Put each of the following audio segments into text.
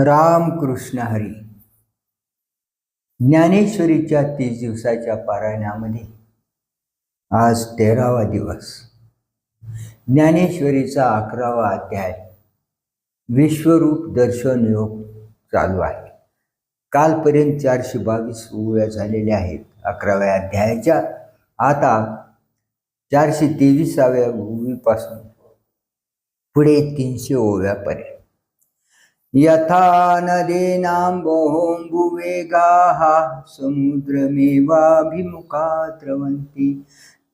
रामकृष्ण हरी. ज्ञानेश्वरीच्या 30 दिवसाच्या पारायणामध्ये आज 13वा दिवस. ज्ञानेश्वरीचा 11वा अध्याय विश्वरूप दर्शन योग चालू आहे. कालपर्यंत 422 ओव्या झालेल्या आहेत 11व्या अध्यायाच्या. आता 423व्या ओवीपासून पुढे 300 ओव्यापर्यंत. यथा नदीनाम्बोऽम्बुवेगाः समुद्रमेवाभिमुखा द्रवन्ति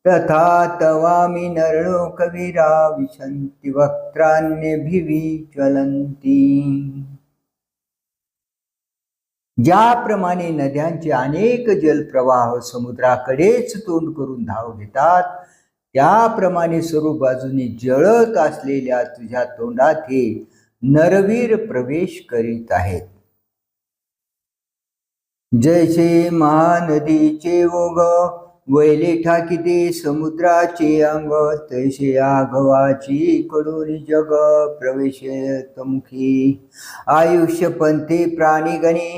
तथा तवामि नरलोकवीरा विशन्ति वक्त्राण्यभिविज्वलन्ति. ज्याप्रमाणे नद्यांचे अनेक जलप्रवाह समुद्राकडेच तोंड करून धाव घेतात, त्याप्रमाणे सर्व बाजूने जळत असलेल्या तुझ्या तोंडात हे नरवीर प्रवेश करीत आहेत. जैसे महानदीचे ओघ वैले ठाकिते समुद्राचे अंग, तैसे आघवाची कडोरी जग प्रवेशत मुखी. आयुष्य पंथे प्राणीगणे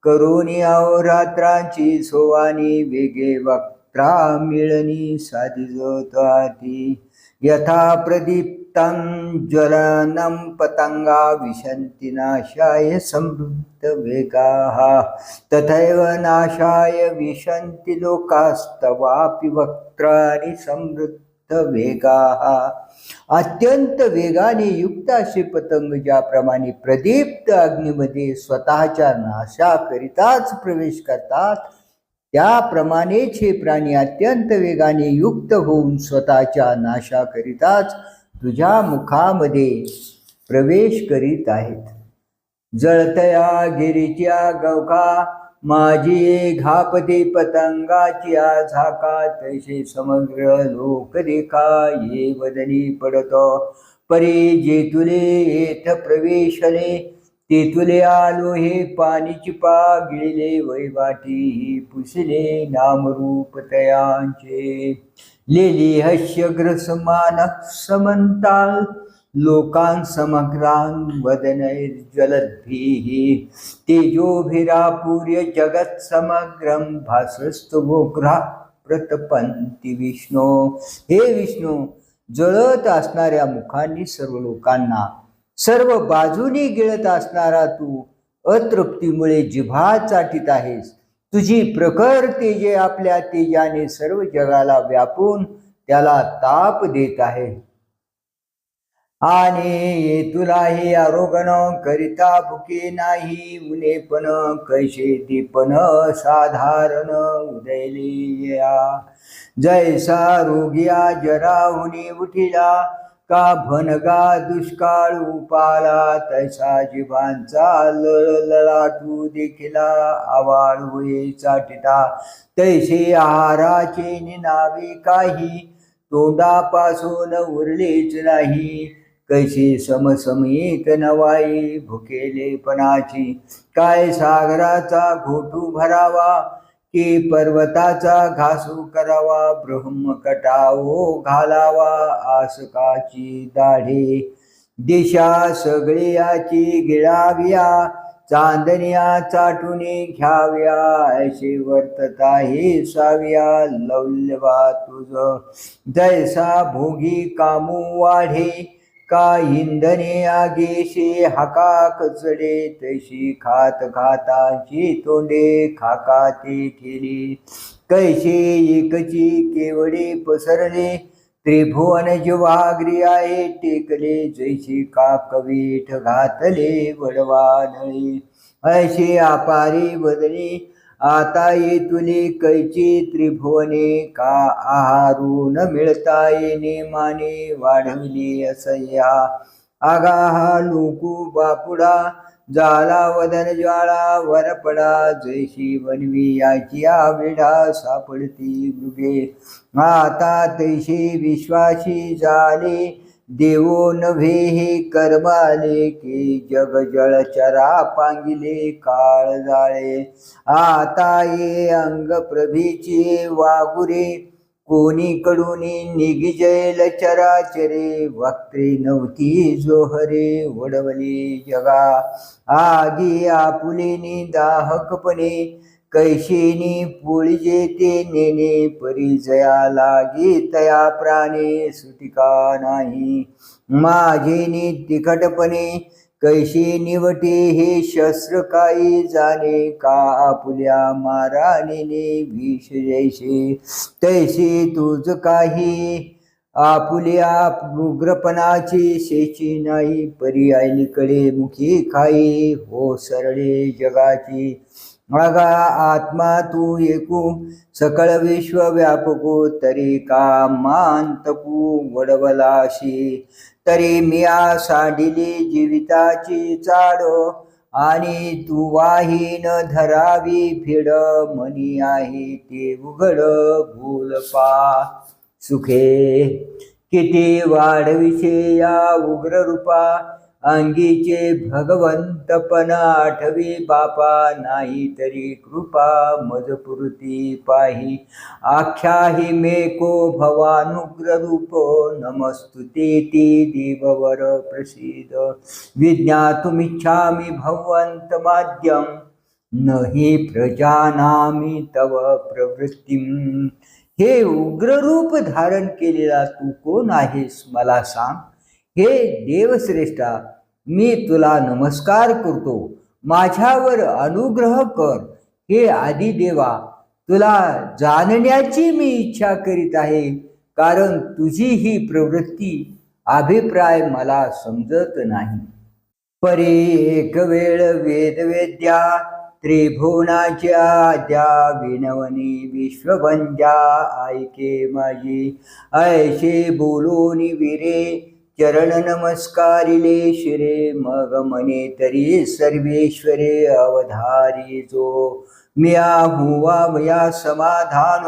करोनी अहोरात्रांची सोवानी, वेगे वक्त्रा मिळणी साधिजताती. यथा प्रदीप्तं ज्वलनं पतंगा विशन्ति नाशाय समृद्ध वेगाः, तथैव नाशाय विशन्ति लोकास्तवापि वक्त्राणि समृद्ध वेगाः. अत्यंत वेगाने युक्त असे पतंग ज्याप्रमाणे प्रदीप्त अग्नीमध्ये स्वतःच्या नाशाकरिताच प्रवेश करतात, त्याप्रमाणेच हे प्राणी अत्यंत वेगाने युक्त होऊन स्वतःच्या नाशाकरिताच तुझ्या मुखामध्ये प्रवेश करीत आहेत. जळतया गिरीच्या गवखा माझी घापते पतंगाची झाका, तैसे समग्र लोक देखा ये वदनी पडतो. परी जे तुले येथ प्रवेशले ते तुले आलो हे पाणीची पा गिळले वैवाटी पुसले नामरूप तयांचे. लेली हस्यग्रस मानक समंताल लोकांसमग्रां वदनैर्ज्वलद्भिः, तेजोभिरापूर्य जगत् समग्रं भासस्तवोग्रा प्रतपन्ति विष्णो. हे विष्णू, जळत असणाऱ्या मुखांनी सर्व लोकांना सर्व बाजूनी गिळत असणारा तू अतृप्तीमुळे जिभा चाटीत आहेस. तुझी प्रखर तेजे आपल्या तेजाने सर्व जगाला व्यापून त्याला ताप देत आहे. आणि तुला हे आरोगण करिता भुके नाही उणे पण कैसे दीपन साधारण उदयलिया. जैसा रोगिया जराहुनी उठिला का भनगा दुष्काळ उपाला, तैसा जिभांचा लळलाटू देखिला आवाळ होई चाटिता. तैसे आहाराचे निनावे काही तोंडापासून उरलेच नाही. कैसे समसमयीत नवाई भुकेलेपणाची, काय सागराचा घोटू भरावा की पर्वताचा घासू करावा. ब्रह्मकटाओ घालावा आसकाची दाढे, दिशा सगळ्याची गिळाव्या चांदण्या चाटूने घ्याव्या. ऐसे वर्तता हे साव्या लौल्यवा तुझ. जैसा भोगी कामू वाढे का इंधने आगेशे हाका कचडे, तैशी खात खाताची तोंडे खाकाते ठेली. कैसे एकची केवडे पसरले त्रिभुवन जिव्हाग्री आहे टेकले. जैसे काकवीठ घातले वडवा नळी, ऐसे आपारी बदले आता ये तुले. कैची त्रिभुवने का आहारून मिळता येणे माने वाढविली असह्या. आगाहा लोकू बापुडा जाला वदन ज्वाळा वरपडा. जैशी बनवी याची आविडा सापडती मृगे. आता तैसे विश्वासी झाले देवो नव्हे हे कर्माले की. जग जळचरा पांगिले काळ जाळे. आता ये अंग प्रभीचे वागुरे कोणीकडून निगिजैल चराचरे, वक्त्रे नव्हती जो हरे वडवली जगा. आगी आपुलेनी दाहकपणे, कैशीनी पोळीजे ते नेणे, परिचया लागे तया प्राणे सुटिका नाही. माझेनी तिखटपणे, कैशी निवटे हे शस्त्र काही जाणे, का आपुल्या माराने विष जैसे, तैसे तुझ काही आपुल्या उग्रपणाची शेची नाही. परी अलीकडे मुखी खाई, हो सरळे जगाची. अगा आत्मा तू एकू, सकळ विश्व व्यापको, तरी का मांतकू वडवलाशी. तरी मिया सांडिली जीविताची चाड, आणि तू वाहीन धरावी फिड. मनी आहे ते उघड भूल पा सुखे, किती वाढविषे या उग्र रूपा. अंगीचे भगवंतपण आठवी बापा, नाही तरी कृपा मजपुरती पाही. आख्याही मेको भवानुग्र रूप, नमस्तुतेती देववर प्रसीद. विज्ञातुमिच्छामि भगवंत माद्यम, नहि प्रजानामि तव प्रवृत्तीम. हे उग्ररूप धारण केलेला तू कोण आहेस मला सांग. हे देवश्रेष्ठा, मी तुला नमस्कार करतो, माझ्यावर अनुग्रह कर. हे आदिदेवा, तुला जाणण्याची मी इच्छा करीत आहे, कारण तुझी ही प्रवृत्ती अभिप्राय मला समजत नाही. परी एक वेळ वेदवेद्या, त्रिभुवनाच्या द्या विनवनी विश्ववंद्या. ऐके माझी ऐशे बोलून विरे, चरण नमस्कारिले शिरे. मग मने तरी सर्वेश्वरे अवधारी जो, मिया हुवा मया समाधान.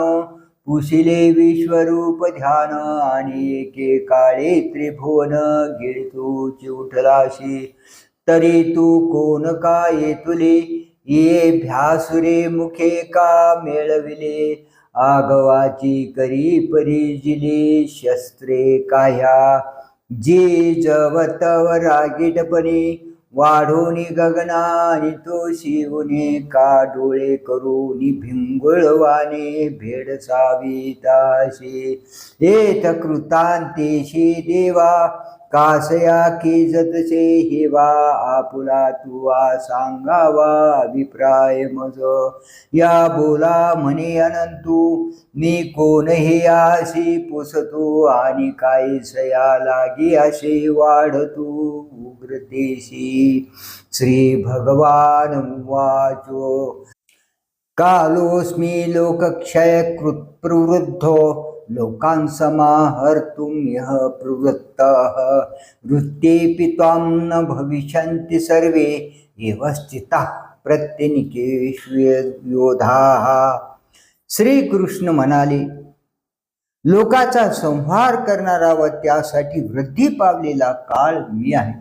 पुसिले विश्वरूप ध्यान, आणि एके काळे त्रिभुवन गिळतूच उठलाशी. तरी तू कोण का येतुले, ये भ्यासुरे मुखे का मेळविले. आगवाची करी परिजिले, शस्त्रे काह्या जे जवतव रागीटपणे. वाढोनी गगनानी तो शिवने, का डोळे करूनी भिंगुळवाने. भेडसावी ताशे एत कृतांतेशी देवा, कासया की जतसे हेवा. आपुला तुवा सांगावा अभिप्राय मज, या बोला म्हणे अनंतू. मी कोण हे आशी पुसतो, आणि काही सया लागी असे वाढतू उग्रतेशी. श्री भगवान वाचो, कालोस्मी लोकक्षयकृत प्रवृद्धो, लोकांसमाहर्तुमिह प्रवृत्तः. वृत्तेऽपि त्वां न भविष्यन्ति सर्वे, एव स्थिताः प्रत्यनिकेष्वयोधाः. श्रीकृष्ण म्हणाले, लोकाचा संहार करणारा व त्यासाठी वृद्धी पावलेला काळ मी आहे.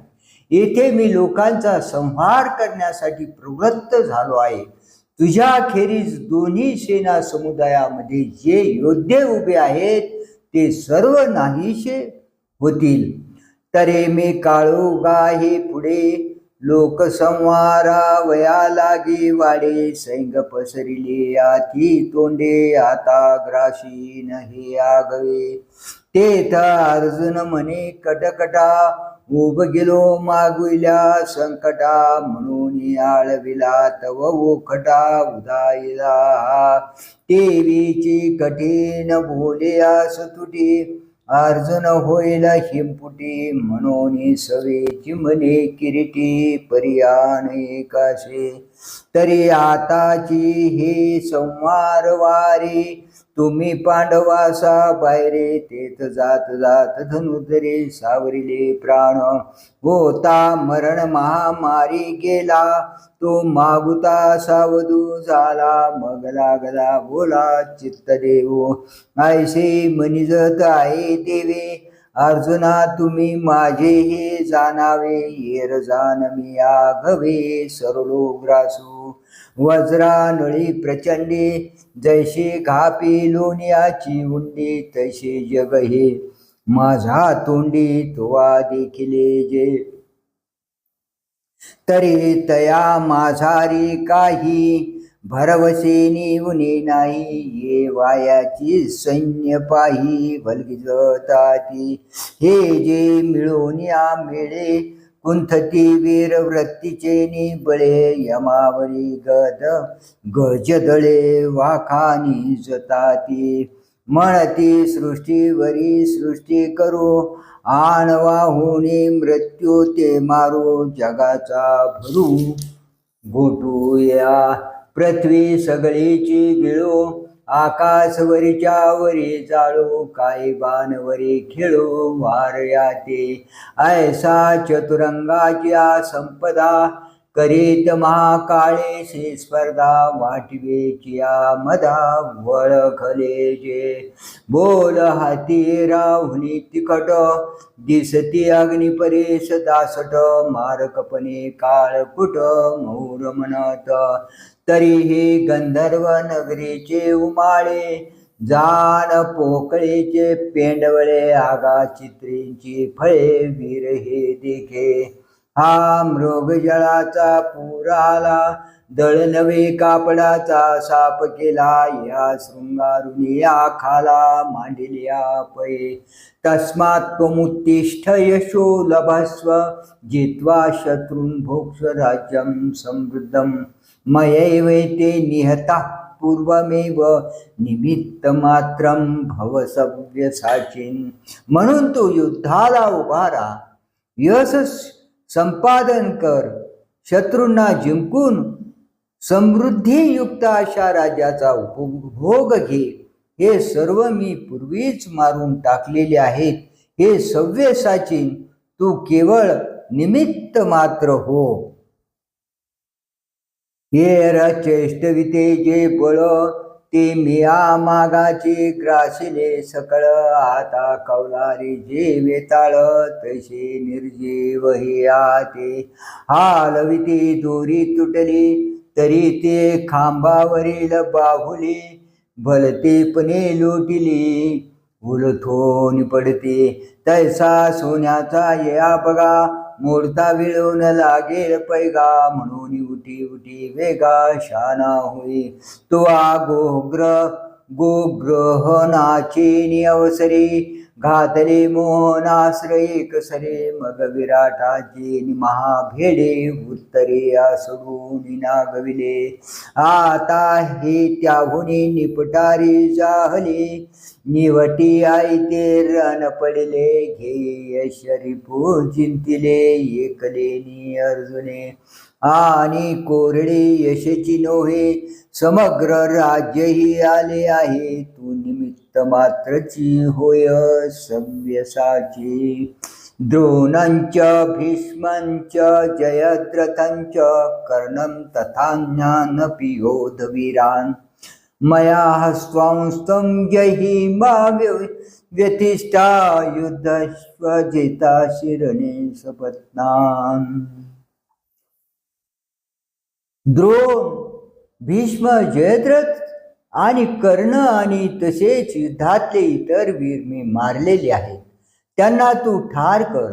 येथे मी लोकांचा संहार करण्यासाठी प्रवृत्त झालो आहे. तुझ्या खेरीज दोन्ही सेना समुदायामध्ये जे योद्धे उभे आहेत ते सर्व नाहीसे होतील. तरे मी काळोगा हे पुढे, लोकसंहारा वया लागे वाडे. सैंग पसरिले आती तोंडे, आता ग्राशी हे आगवे. तेथ अर्जुन म्हणे कटकटा, उभ गेलो मागविल्या संकटा. म्हणून आळविला तव ओखटा उदायला. देवीची कठीण बोलियास तुटी, अर्जुन होईल हिमपुटी. म्हणून सवेची म्हणे किरीटी, पर्यान एकाशे. तरी आताची हे संवार वारी, तुम्ही पांडवासा बाहेरे. तेथ जात जात धनुधरे सावरिले प्राण. होता मरण महामारी गेला, तो मागुता सावधू झाला. मग लागला बोला चित्तदेव, ऐसे मनिजत आहे देवे. अर्जुना तुम्ही माझे हे जाणावे, येर जाण मी आघवे सरलो ग्रासू. वज्रानळी प्रचंडी जैसे घापी लोण्याची उंडी, तैसे जग हे माझा तोंडी तुवा देखिले जे. तरी तया माझारी काही भरवसे निवणे नाही, ये वायाची सैन्य पाही भलगिजताती. हे जे मिळोनिया मिळे कुंथती वीर वृत्तीचे निबळे, यमावरी गजदळे वाखानी जताती. म्हणती सृष्टीवरी सृष्टी करू, आणवाहुनी मृत्यू ते मारू. जगाचा भरू गोटूया पृथ्वी सगळीची गिळो, आकाशवरीच्या वरी जाळो. काही बाणवरी खेळो वारया ते, ऐसा चतुरंगाची संपदा. करीत महाकाळेशी स्पर्धा, वाटवेची मदा वळखले जे. बोल हाती राहुनी तिखट, दिसती अग्निपरेश दासट. मारकपणे काळकुट मौर म्हणत, तरीही गंधर्व नगरीचे उमाळे. जाण पोकळीचे पेंडवळे, आगा चित्रींची फळे वीर हे देखे. हा मृग जळाचा पूर आला, दळ नवे कापडाचा साप केला. या शृंगारुनी आखाला मांडिल्या पै. तस्मात् त्वमुत्तिष्ठ यशो लभस्व, जित्वा शत्रून् भोक्ष राज्यं समृद्धं. मयैवैते निहता पूर्वमेव, निमित्तमात्रं भव सव्यसाचिन्. म्हणून तू युद्धाला उभा राहा, यश संपादन कर, शत्रूंना जिंकून समृद्धीयुक्त अशा राज्याचा उपभोग घे. हे सर्व मी पूर्वीच मारून टाकलेले आहेत. हे सव्यसाचिन, तू केवळ निमित्त मात्र हो. हे रचेष्टविते जे बळ, ते मिया मागाची ग्रासिले सकळ. आता कौलारी जे वेताळ, तैसे निर्जीव हे आते. हालविते दोरी तुटली, तरी ते खांबावरील बाहुली. भलतेपणे लोटिली, उलथून पडते. तैसा सोन्याचा या बघा, मोडता विळून लागेल पैगा. म्हणून उठी उठी वेगा, शाना होई तो गोग्रहणाची अवसरी. घातले मोहनाश्रय कसरे, मग विराटाची महाभेडे. उत्तरे सोडून नागविले, आता हे त्याहुनी निपटारी जाहली. निवटी आई ते रण पडले, घे शरीफू चिंतिले. एकलेनी अर्जुने आणि कोरडे यशची नोहे, समग्र राज्यही आले आहे. तू निमित्त मात्रची होय सव्यसाची. द्रोणंच भीष्मंच जयद्रथंच, कर्णं तथान्यानपि योधवीरान्. मया हस्त्वांस्तं जहिमा व्यतिष्ठा, युद्धस्वजिता शिरणे सपत्नान्. द्रोण, भीष्म, जयद्रथ आणि कर्ण आणि तसेच युद्धातले इतर वीर मी मारलेले आहेत. त्यांना तू ठार कर,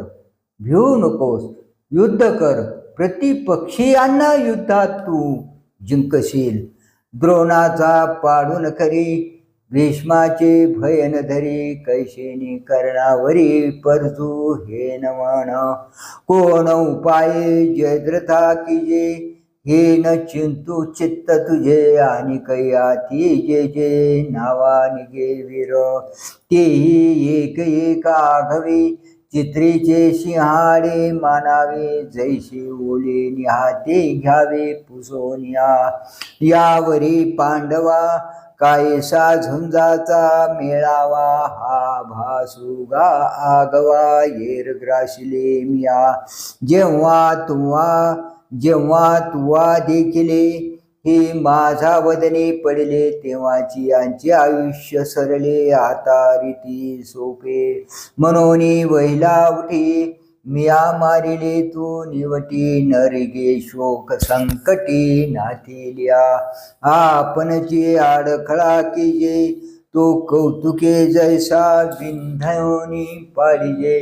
भिवू नकोस, युद्ध कर. प्रतिपक्षीयांना युद्धात तू जिंकशील. द्रोणाचा पाडून खरी, भीष्माचे भयन धरी. कैशेनी कर्णावरी परजू हे न म्हण, कोण उपाये जयद्रथा कीजे. हे न चिंतू चित्त तुझे, आणि कैयाती जे जे नावा निगे वीर. तेही एक एक आघवे, चित्रीचे सिंहाडे मानावे. जैसे ओले निहाते घ्यावे पुसोनिया. यावरी पांडवा कायसा झुंजाचा मेळावा. हा भासुगा आगवा येर ग्रासिले मिया. जेव्हा तुवा देखिले, ही माझा वदने पडले तेव्हाची यांचे आयुष्य सरले आता रीती सोपे म्हणून वहिला उठी मिया मारिले तू निवटी नरगे शोक संकटी नाथिल्या आपणची आडखळा कीजे तो कौतुके जैसा बिंधयोनी पाळिजे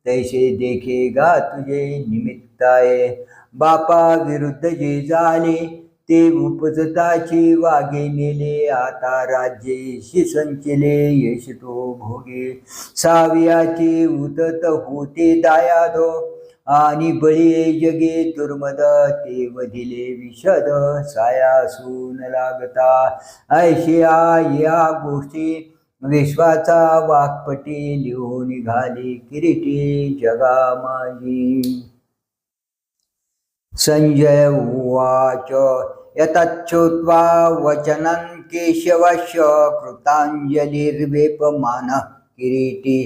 तैसे देखे गा तुझे निमित्ताये बापा विरुद्ध जे झाले ते उपजताची वागे नेले आता राज्येशी संचिले यश तो भोगे सावियाची उदत होते दायादो आणि बळी जगे दुर्मद ते वधिले विशद सायासून लागता ऐशिया या गोष्टी विश्वाचा वाक्पटी लिहून निघाली किरीटी जगा माझी. संजय उवाच यतच्छ्रुत्वा वचनं केशवस्य कृताञ्जलिर्वेपमानः किरीटी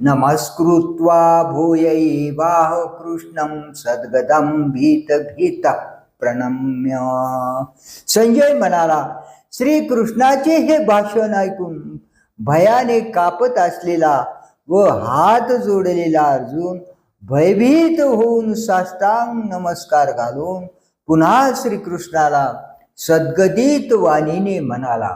नमस्कृत्वा भूयैवाह कृष्णं सद्गदं भीत प्रणम्य. संजय म्हणाला, श्रीकृष्णाचे हे भाषण ऐकून भयाने कापत असलेला व हात जोडलेला अर्जुन भयभीत होऊन साष्टांग नमस्कार घालून पुन्हा श्रीकृष्णाला सद्गदित वाणीने म्हणाला,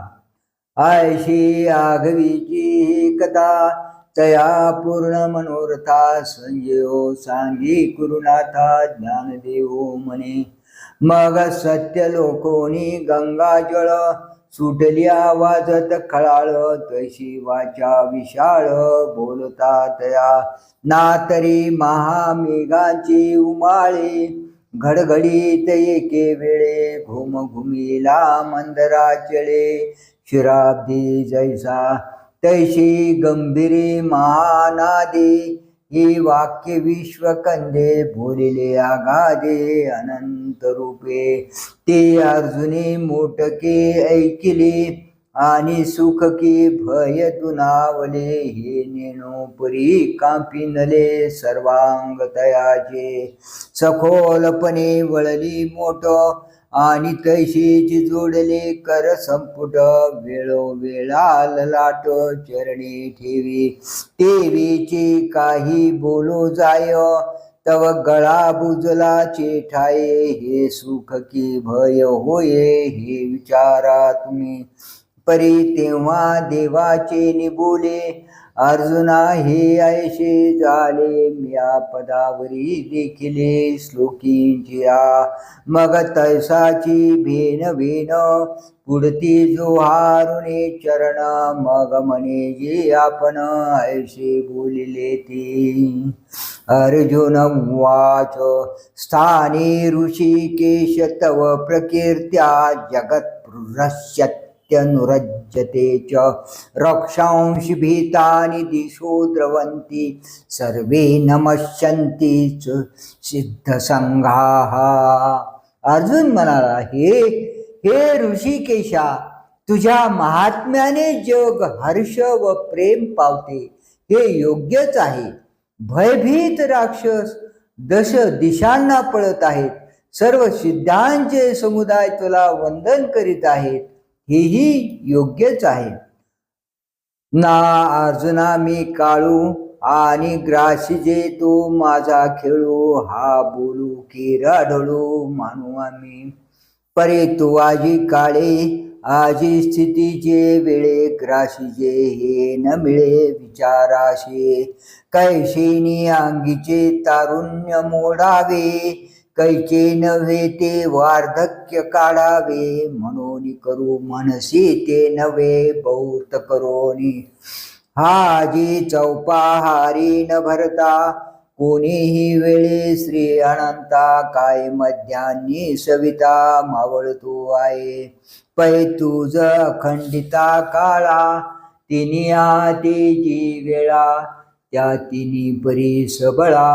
आयशी आघवीची कथा तया पूर्ण मनोरथा संजयो सांगी कुरुनाथा ज्ञानदेव म्हणे. मग सत्य लोकोनी गंगाजळ सुटल्या वाजत खळाळ तशी वाचा विशाळ बोलता तया ना तरी महामेघांची उमाळे घडघडीत एके वेळे घुमघुमीला मंदराचळे शिराब्दी जैसा तैशी गंभीरी महानादे ही वाक्य विश्वकंदे बोलिले आगादे अनंत रूपे ते अर्जुने मोटके ऐकिले आणि सुख की भय दुनावले हे नेनो परी कांपिनले सर्वांग तयाचे सखोलपणे वळली मोठ आणि तैशीची जोडले कर संपुट वेळोवेळा ललाट चरणी ठेवी देवीची काही बोलो जाय तव गळा बुजला चेठाये हे सुख की भय होये हे विचारा तुम्ही परी तेव्हा देवाचे निबोले अर्जुना हे ऐशे झाले म्या पदावरी देखिले श्लोकींचिया मग तैसाची भेन भेन पुढती जोहारुने चरण मग म्हणे जे आपण ऐशे बोलिले ते. अर्जुन उवाच स्थाने ऋषिकेश तव प्रकीर्त्या जगत्पुरस्यत् नुरज्यते च रक्षांसि भीतानि दिशो द्रवन्ति सर्वे नमस्यन्ति च सिद्धसंघाः. अर्जुन म्हणाला, हे ऋषिकेशा, तुझ्या महात्म्याने जग हर्ष व प्रेम पावते हे योग्यच आहे. भयभीत राक्षस दश दिशांना पळत आहेत. सर्व सिद्धांचे समुदाय तुला वंदन करीत आहेत, हेही योग्यच आहे ना. अर्जुना मी काळू आणि ग्रासी जे तो माझा खेळू हा बोलू की राढळू मानू आम्ही परे तू आजी काळे आजी स्थितीचे वेळे ग्रासीचे हे न मिळे विचाराशे कैशेनी अंगीचे तारुण्य मोडावे कैचे नव्हे ते वार्धक्य काढावे म्हणून करू मनसी ते नव्हे बहुत करोनी हाजी चौपाहारी न भरता कोणीही वेळे श्री अनंता काय मध्यान्नी सविता मावळतो आहे पै तुझ अखंडिता काळा तिनिया तेजी वेळा त्या तिनी परी सबळा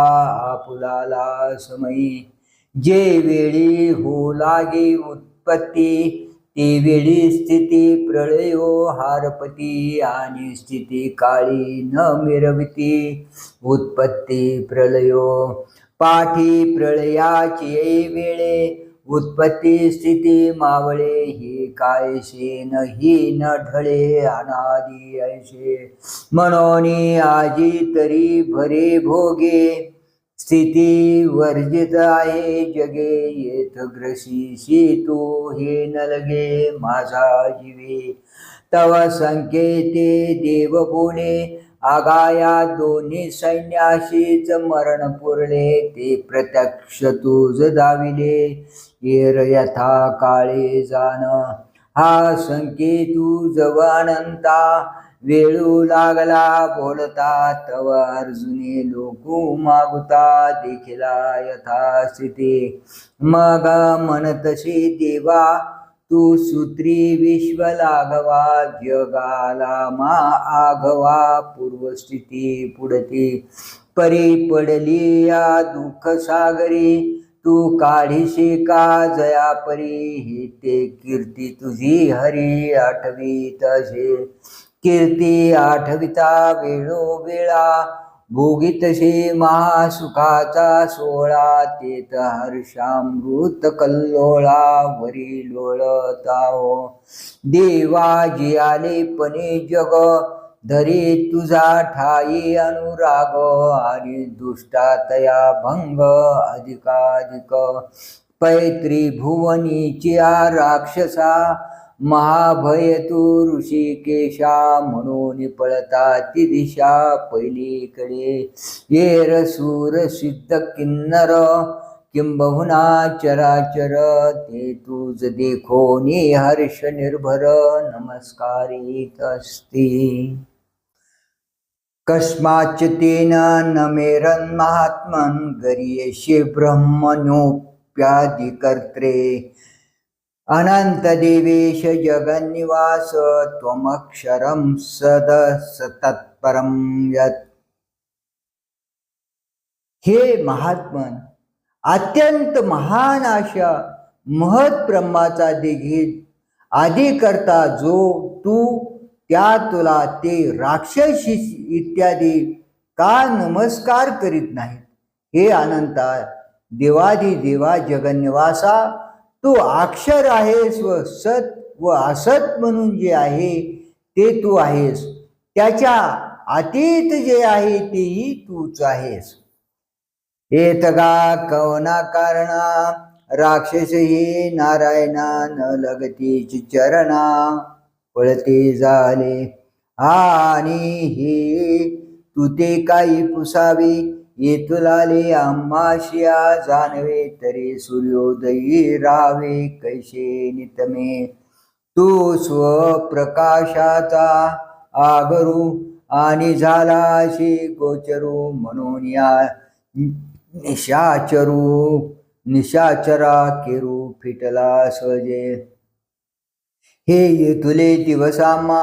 आपुलाला समयी जे वेळी हो लागे उत्पत्ती ती वेळी स्थिती प्रळयो हारपती आणि स्थिती काळी न मिरविती उत्पत्ती प्रलयो पाठी प्रळयाची वेळे उत्पत्ती स्थिती मावळे हे कायसे नाही न ढळे अनादी ऐसे म्हणून आजी तरी भरे भोगे स्थिती वर्जित आहे जगे येत ग्रशीशी तू हे न लगे माझा जीवे तव संकेते देव बोले आगाया दोन्ही सैन्याशीच मरण पुरले ते प्रत्यक्ष तुझ दाविले येर यथा काळे जाण हा संकेतू जवानंता वेळू लागला बोलता तव अर्जुने लोकू मागुता देखिला यथास्थिती मग म्हणतशी देवा तू सूत्री विश्व लागवा जगाला मा आघवा पूर्वस्थिती पुढती परी पडली या दुःख सागरी तू काढीशी का जया परी ही ते कीर्ती तुझी हरी आठवीत असे कीर्ती आठविता वेळोवेळा भोगितसे महासुखाचा सोहळा तेत हर्षामृत कल्लोळा वरी लोळताओ देवा जी आले पणे जग धरे तुझा ठाई अनुराग आणि दुष्टातया भंग अधिकाधिक पैत्री भुवनीची राक्षसा महाभय तू ऋषिकेशा म्हणून पळता ती दिशा पहिलीकडे येर सूर सिद्ध किन्नर किंबहुना चराचर ते तुझ देखोनी हर्ष निर्भर नमस्कारित असती कस्माच तेन न मेरन् महात्मन् गरीयसे ब्रह्मणोऽप्यादिकर्त्रे अनंत देवेश जगन्निवास त्वमक्षरं सदसतत्परं यत् हे महात्मन अत्यंत महान अशा महत ब्रह्माचा देखील आदी करता जो तू त्या तुला ते राक्षस इत्यादी का नमस्कार करीत नाही हे अनंता देवादी देवा जगन्निवासा तू अक्षर आहेस व सत व असत म्हणून जे आहे ते तू आहेस त्याच्या अतीत जे आहे तेही तूच आहेस एतगा कवना कारणा राक्षस हे नारायणा न लगतीच चरणा पळते झाले आणि हे तू ते काही पुसावे येतुलाले आम्हाशिया जाणवे तरी सूर्योदयी राहावे कैसे नितमे तू स्वप्रकाशाचा आगरू आणि झाला अशी गोचरू म्हणून या निशाचरा केरू फिटला सहजे हे येतुले दिवसामा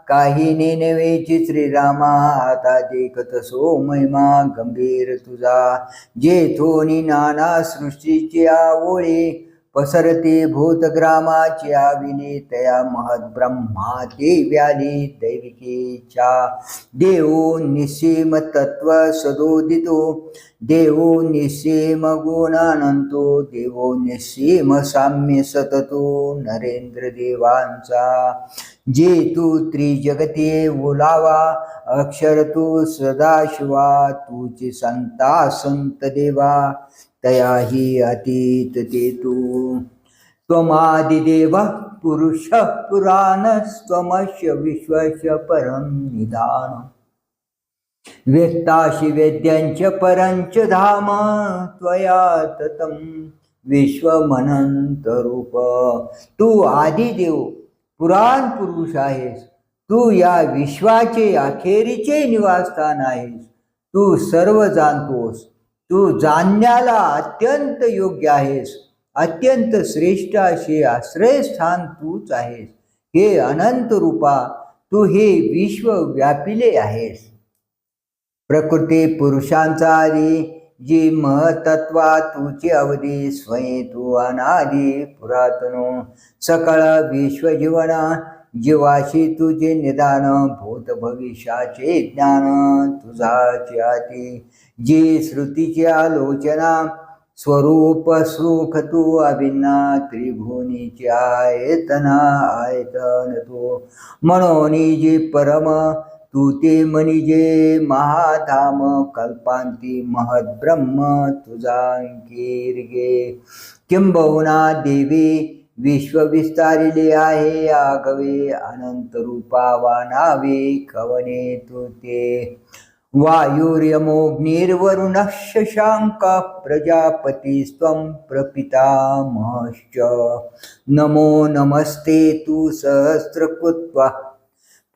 काही नेनवेची श्रीरामा आता देखत सो महिमा गंभीर तुझा जेथोनी नाना सृष्टीची आवळे पसरते भूतग्रामाची आविले तया महद ब्रह्मा ते व्याली दैविकेच्या देवो निसीम तत्व सदोदितो देवो निसीम गुणानंतो देवो निसीम साम्य सततो नरेंद्र देवांचा जे तू त्रिजगते ओलावा अक्षर तू सदाशिवा तुझे संता संत देवा तयाही अतीत ते तू त्वमादिदेव पुरुष पुराणस्त्वमस्य विश्वस्य परम निदान व्यक्ताशी वेद्यांच परंच धाम त्वया ततं विश्वमनंत रूप तू आदिदेव पुराण पुरुष आहेस तू या विश्वाचे अखेरीचे निवासस्थान आहेस तू सर्व जाणतोस तू जाणण्याला अत्यंत योग्य आहेस अत्यंत श्रेष्ठ असे आश्रयस्थान तूच आहेस हे अनंत रूपा तू हे विश्व व्यापिले आहेस प्रकृती पुरुषांचा आदी जी महतत्वा तुझी अवधी स्वयं तू अनादी पुरातनो सकळ विश्वजीवना जीवाशी तुझे निदान भूत भविष्याचे ज्ञान तुझाची आती जी श्रुतीची आलोचना स्वरूप सुख तू अभिन्ना त्रिभुवनीची आयतना आयतन तू मनोनी जे परम तू ते मनिजे महाधाम कल्पांती महद ब्रह्म तुझा गे किंबहुना देवी विश्व विस्तारिले आहे आगवे अनंत रूपावा नावे कवने तू ते वायुर्यमोऽग्निर्वरुणः शशाङ्कः प्रजापतिस्त्वं प्रपितामहश्च नमो नमस्ते तु सहस्रकृत्वा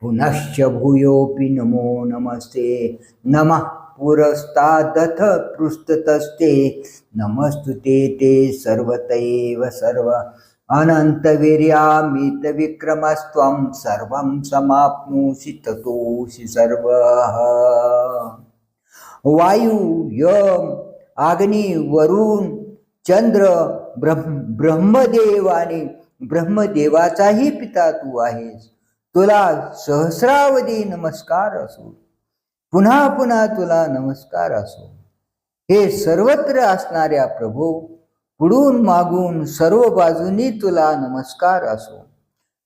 पुनश्च भूयोऽपि नमो नमस्ते नमः पुरस्तादथ पृष्ठतस्ते नमस्तुते ते सर्वतैव सर्व अनन्तवीर्यामित विक्रमस्त्वं सर्वं समाप्नोषि ततोषि सर्वः वायू यम अग्नी वरुण चंद्र ब्रह्मदेव आणि ब्रह्मदेवाचाही पिता तू आहेस तुला सहस्रावधी नमस्कार असो पुन्हा पुन्हा तुला नमस्कार असो हे सर्वत्र असणाऱ्या प्रभू पुढून मागून सर्व बाजूनी तुला नमस्कार असो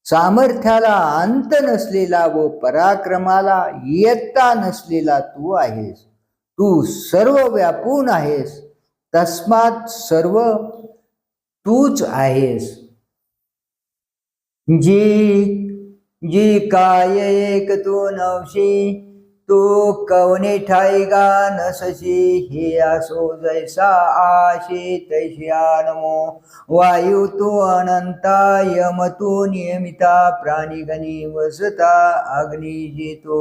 सामर्थ्याला अंत नसलेला व पराक्रमाला इयत्ता नसलेला तू आहेस तू सर्व व्यापून आहेस तस्मात सर्व तूच आहेस जी काय एक तू नवशी तू कवने ठाई गा नसशी हे असो जैसा आशे तैशिया नमो वायू तू अनंता यम तू नियमिता प्राणीगणी वसता अग्नी जी तू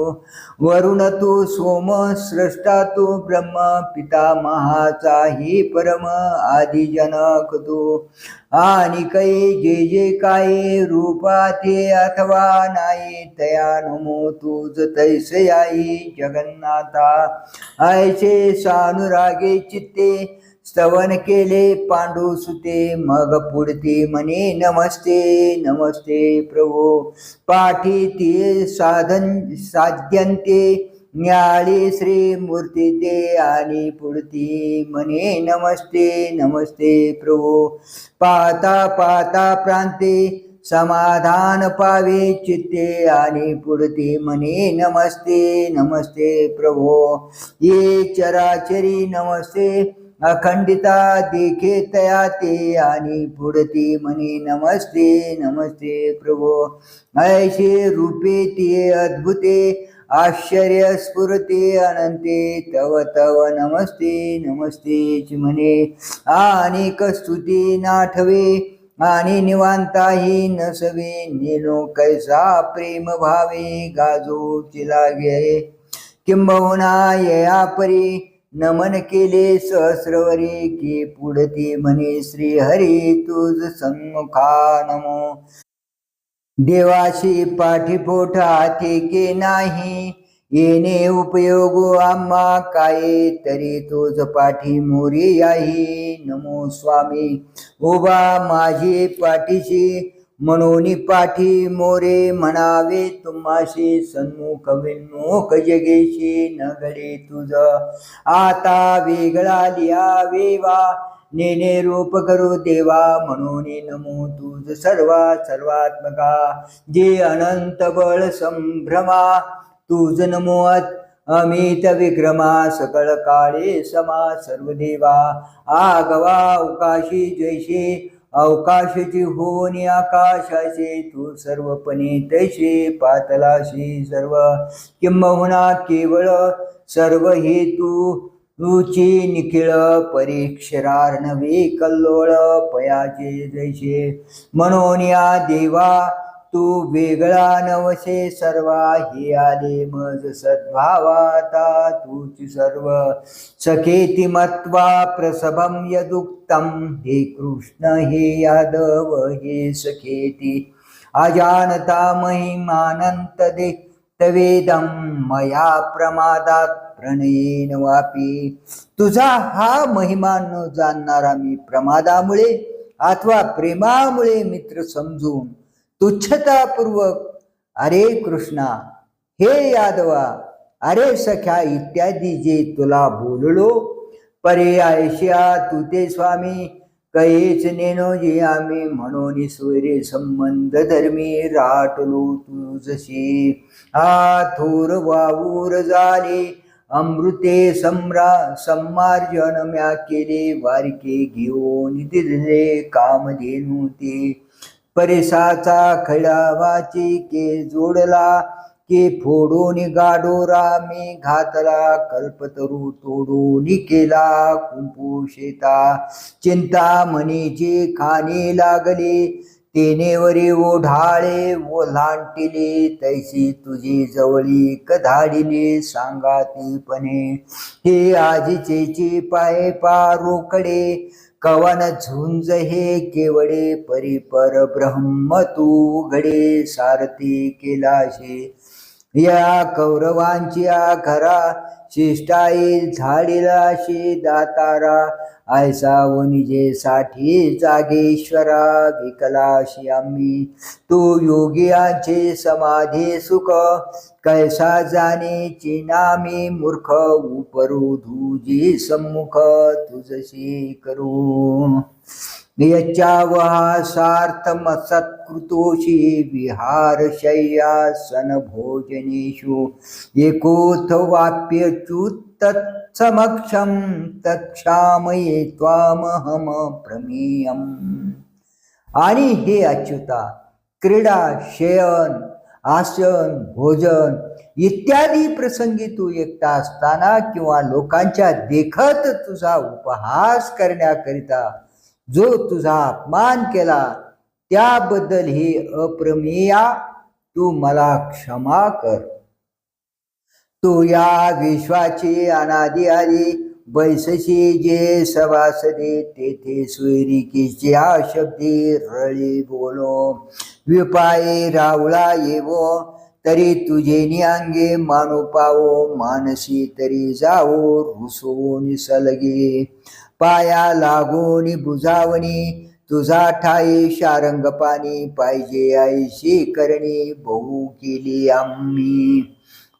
वरुण तू सोम स्रष्टा तू ब्रह्म पितामहाचा ही परम आदिजनक तू आणि कै जे काय रूपा ते अथवा नाही तया नमो तुझ तैसे आई जगन्नाथा ऐसे सानुरागे चित्ते स्तवन केले पांडू सुते मग पुढते म्हणे नमस्ते नमस्ते प्रभो पाठी ते साध्यंते न्याळी श्री मूर्ती ते आणि पुढती म्हणे नमस्ते नमस्ते प्रभो पाहता पाहता प्रांते समाधान पावे चित्ते आणि पुढती म्हणे नमस्ते नमस्ते प्रभो ये चराचरी नमस्ते अखंडिता देखे तया ते आणि पुढती म्हणे नमस्ते नमस्ते प्रभो ऐशे रूपे ते अद्भुते आश्चर्य स्फुरते अनंते तव तव नमस्ते नमस्ते म्हणे आणि कस्तुती नाठवे आणि निवांताही नसवे नेलो कैसा प्रेम भावे गाजो चिलागे किंबहुना या परी नमन केले सहस्रवरी की पुढती म्हणे श्री हरी तुझ सन्मुखा नमो देवाशी पाठीपोठा के नाही येणे उपयोग आम्हा काय तरी तोच पाठी मोरी आहे नमो स्वामी उभा माझी पाठीशी म्हणून पाठी मोरे म्हणावे तुम्हाशी सन्मुख विन्मुख जगेशी न घडे तुझ आता वेगळा लिया वेवा नेने रूप करू देवा म्हणून नमो तुझ सर्वात्मका जे अनंत बळ संभ्रमा तुझ नमोत अमित विक्रमा सकळ काळे समा सर्व देवा आगवा अवकाशी जैसे अवकाशाची होनी आकाशाचे तू सर्वपणे तैसे पातलाशी सर्व किंबहुना केवळ सर्व हे तुची निखिळ परीक्षरार नवे कल्लोळ पयाचे जैसे म्हणून या देवा तू वेगळा नवशे सर्वा हे आले मज सद्भावाता तूची सर्व सखेती मत्वा प्रसभम यदुक्तम हे कृष्ण हे यादव हे सखेती अजानता महिमानंत दे तवेदम मया प्रमादात प्रणयेन वापी तुझा हा महिमा न जाणणारा मी प्रमादामुळे अथवा प्रेमामुळे मित्र समजून तुच्छतापूर्वक अरे कृष्णा हे यादवा अरे सख्या इत्यादी जे तुला बोललो पर्यायशिया तू ते स्वामी, कहीच नेनो जे आम्ही, म्हणून सोयरे संबंध धर्मी, राटलो तुझशी. हा थोर वाऊर झाले, अमृते सम्मार्जन म्या केले, वारके घेऊन दिले कामधेनू ते. परिसाचा खळा वाची के जोडला, के फोडून गाडोरा मी घातला, कल्पतरू तोडून केला कुंपू शेता. चिंता मनीची खाणी लागली, तेनेवरी ओढाळे ओलांटिले, तैसी तुझी जवळी कधाडिले सांगातीपणे. हे आजीचेची पाय पारोकडे, कवन झुंज हे केवळे, परिपर ब्रह्म तू घडे सारथी केलाशे. या कौरवांची खरा शिष्टाई झाडीलाशी दातारा, ऐसा वनिजे साठी जागेश्वरा विकलाशी आम्ही. तू योगियांचे समाधी सुख, कैसा जाणे चिनामी मूर्ख, उपरू धुजी सम्मुख तुझशी करू. यच्चावहा सार्थ सत्कृतोषी, विहार शय्यासन भोजनेषु, एकोथ वाप्यच्युत तत्समक्षम, तत्क्षामये त्वामहम प्रमेयम. आणि हे अच्युता, क्रीडा शयन आसन भोजन इत्यादी प्रसंगी तू एकटा असताना किंवा लोकांच्या देखत तुझा उपहास करण्याकरिता जो तुझा अपमान केला, त्याबद्दल हे अप्रमेया तू मला क्षमा कर. तू या विश्वाची अनादि आदी बैसशी जे सभासदे, तेथे सोयरिकीच्या शब्दे रळी बोलो. विपाये रावळा येवो, तरी तुझे नियांगे मानो पावो, मानसी तरी जावो रुसोनी सलगे. पाया लागोनी बुजावणी, तुझा ठाई शारंग पाणी, पाहिजे आईशी करणी बहु केली आम्ही.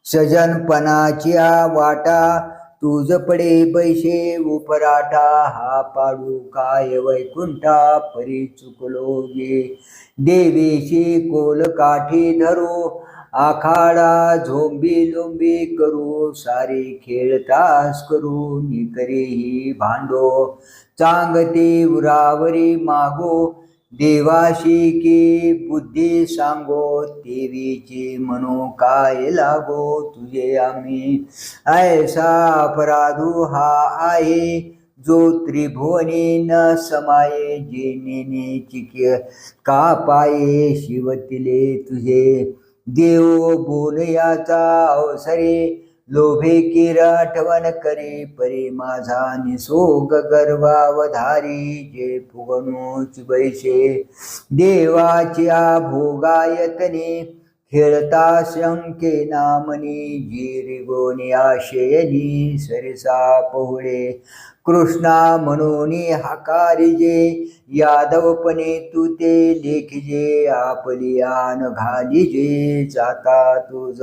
सजनपणाची वाटा, तुझ पडे बैशे उपराठा, हा पाडू काय वैकुंठा, परी चुकलो गे. देवीशी कोल काठी धरू, आखाडा झोंबी लोंबी करू, सारे खेळतास करू निकरेही भांडो. चांगते उरावरी मागो, देवाशी की बुद्धी सांगो, देवीचे मनो काय लागो तुझे आम्ही. ऐसा अपराधू हा आहे, जो त्रिभुवनी न समाये, जे नेने चिके का पाये शिवतिले तुझे. देव बोलयाचा अवसरे, लोभे किर आठवण करे, परी माझा निसोग गर्वावधारी, जे फुगणूच बैसे. देवाच्या भोगायतने, खेळता शंके नामनी, जी रिगोनी आशयनी सरिसा पहुळे. कृष्णा म्हणून हाकारिजे, यादवपणे तू ते लेखिजे, आपली आन घालिजे जाता तुझ.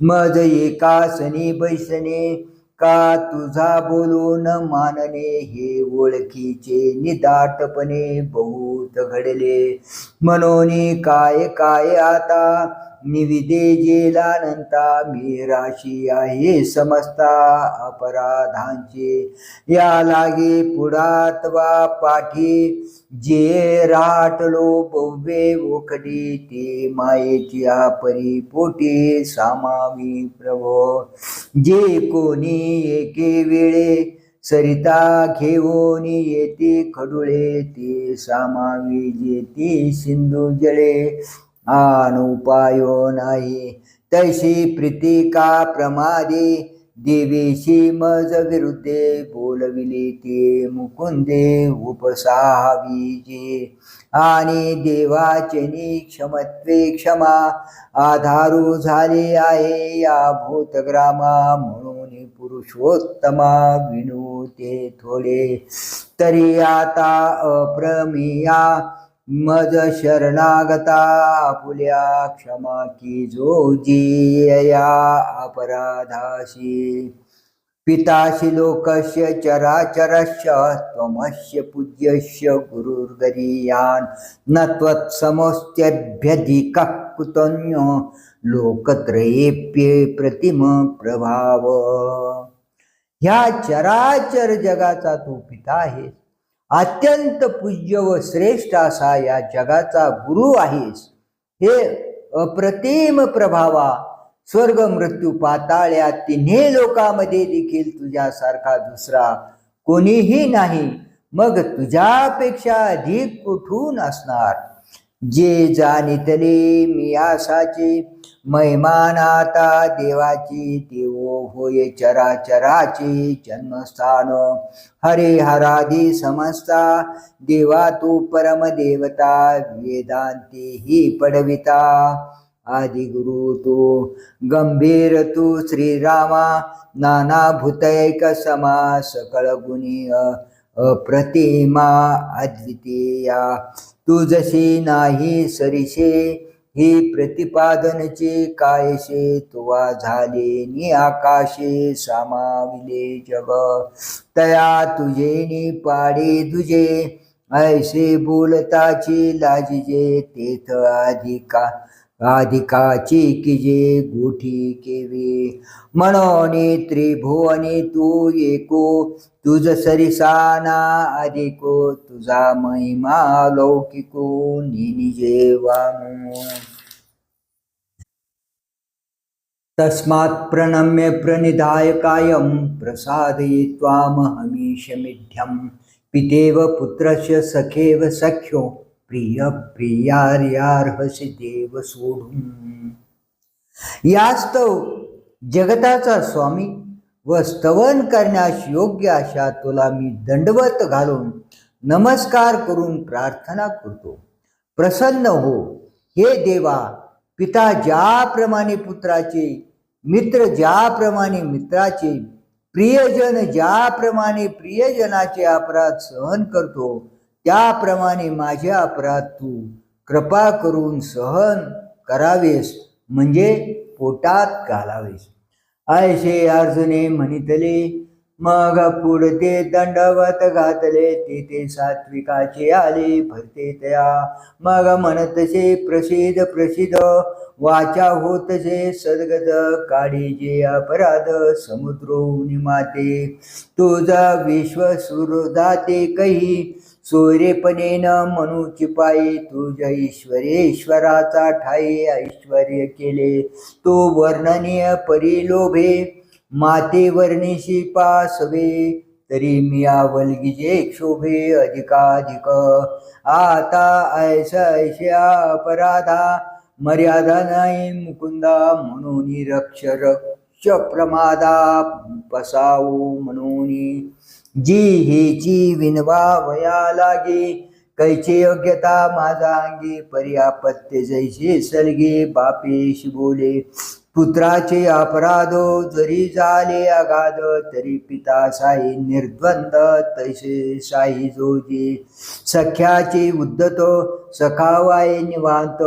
मज एकासनी बैसणे, का तुझा बोलून मानणे, हे ओळखीचे निदाटपणे बहुत घडले. म्हणून काय काय आता निविदे जेलानंता, मी राशी आहे समस्ता अपराधांचे. या लागे पुढातवा पाठी, जे राटलो भव्ये ओखडी, ते मायेची परिपोटी सामावी प्रभो. जे कोणी एके वेळे सरिता घेऊन येते खडुळे, ते सामावी जेती सिंधू जळे. आन उपायो नाही तैशी प्रीती का प्रमादे, देवीशी मज विरुद्धे बोलविले ते मुकुंदे उपसाहावी जे. आणि देवाचे क्षमत्वे क्षमा, आधारू झाले आहे या भूतग्रामा, म्हणून पुरुषोत्तमा विनू ते थोडे. तरी आता अप्रमेया मज शरणागता, आपुल्या क्षमा की जो जी या अपराधाशी. पितासि लोकस्य चराचरस्य त्वमस्य पूज्यस्य गुरुर्गरीयान् न त्वत्समोऽस्त्यभ्यधिकः कुतोऽन्यो लोकत्रयेऽप्ये प्रतिम प्रभाव. ह्या चराचर जगाचा तू पिता आहेस, अत्यंत पूज्य व श्रेष्ठ असा या जगाचा गुरु आहेस. हे अप्रतिम प्रभावा, स्वर्ग मृत्यू पाताळ या तिन्ही लोकांमध्ये देखील तुझ्यासारखा दुसरा कोणीही नाही. मग तुझ्यापेक्षा अधिक कुठून असणार. जे जाणितले मी आसाचे महिमान आता देवाची, देवो होय चराचराचे जन्मस्थान. हरे हरादी समजता देवा तू परमदेवता, वेदांती ही पडविता. आदिगुरु तू गंभीर तू श्रीरामा, नाना भूतैक समा सकळ गुणी अप्रतिमा अद्वितीया. तू जशी नाही सरीशे ही प्रतिपादनचे कायशे, तुवा झाले नि आकाशे सामाविले जग. तया तुझे पाडे दुजे ऐसे बोलताची लाजिजे, तेथ अधिकाची किजे गोठी केवी. म्हणून त्रिभुवनी तू एको, तुझ सरिसाना अधिको, तुझा महिमा लौकिको निजे वाणू. तस्मात् प्रणम्य प्रणिधाय कायं प्रसादयित्वामहमीशमिढ्यं. पितेव पुत्रस्य सखेव सख्यो, प्रिय प्रियार्यार्हसि देव सोडून. यास्तव जगताचा स्वामी व स्तवन करण्यास योग्य अशा तुला मी दंडवत घालून नमस्कार करून प्रार्थना करतो. प्रसन्न हो हे देवा. पिता ज्याप्रमाणे पुत्राचे, मित्र ज्याप्रमाणे मित्राचे, प्रियजन ज्याप्रमाणे प्रियजनाचे अपराध सहन करतो, त्याप्रमाणे माझे अपराध तू कृपा करून सहन करावेस, म्हणजे पोटात घालावेस. ऐसे अर्जुने म्हणितले. मग पुढते दंडवत घातले, तेथे सात्विकाचे आले भरते तया. मग म्हणतसे प्रसिद्ध प्रसिद्ध वाचा होतसे सद्गत, काढी जे अपराध समुद्रोनी माते. तुझा विश्वसुरदाते कही, सोयरेपणे न म्हणू चिपाई. तुझ्या ईश्वरेश्वराचा ठाई ऐश्वर्य केले, तो वर्णनीय परिलोभे. माते वर्णिशी पासवे, तरी मी आवलगीजे क्षोभे अधिकाधिक. आता ऐसा ऐशा अपराधा, मर्यादा नाही मुकुंदा. म्हणून रक्ष रक्ष प्रमादा पसावू म्हणून. जी हेची विनवा वया लागे, कैचे योग्यता माझा अंगी. पर्यापत्य जैसे सलगे बापेशी बोले. पुत्राचे अपराधो जरी झाले अगाध, तरी पिता साई निर्द्वंद तैसे साई जोजे. सख्याचे उद्धतो सखावाय निवांत,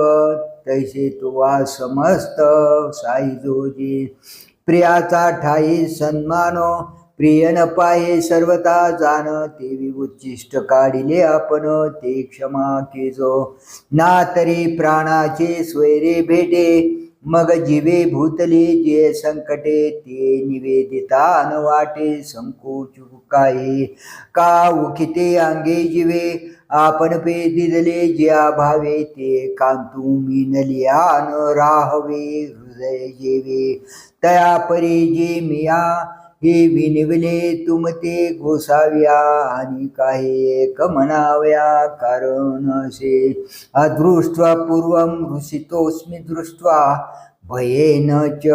तैसे तुवा समस्त साई जोजे. प्रियाचा ठाई सन्मानो, प्रिय न पाहे सर्वता जाण. तेवी उच्चिष्ट काढिले आपण, ते क्षमा केजो. ना तरी प्राणाचे स्वैरे भेटे, मग जीवे भूतले जे संकटे. ते निवेदिता न वाटे संकोच काय. का उखिते अंगे जीवे, आपण पे दिदले ज्या भावे. ते कांतू मीनलिया न राहवे हृदय जेवे. तया परी जे मिया हे विनिवले तुमते गोसाव्या. आणि काही एक म्हणाव्या कारण असे. अदृष्ट्वा पूर्वं हृषितोस्मि दृष्ट्वा, भयेन च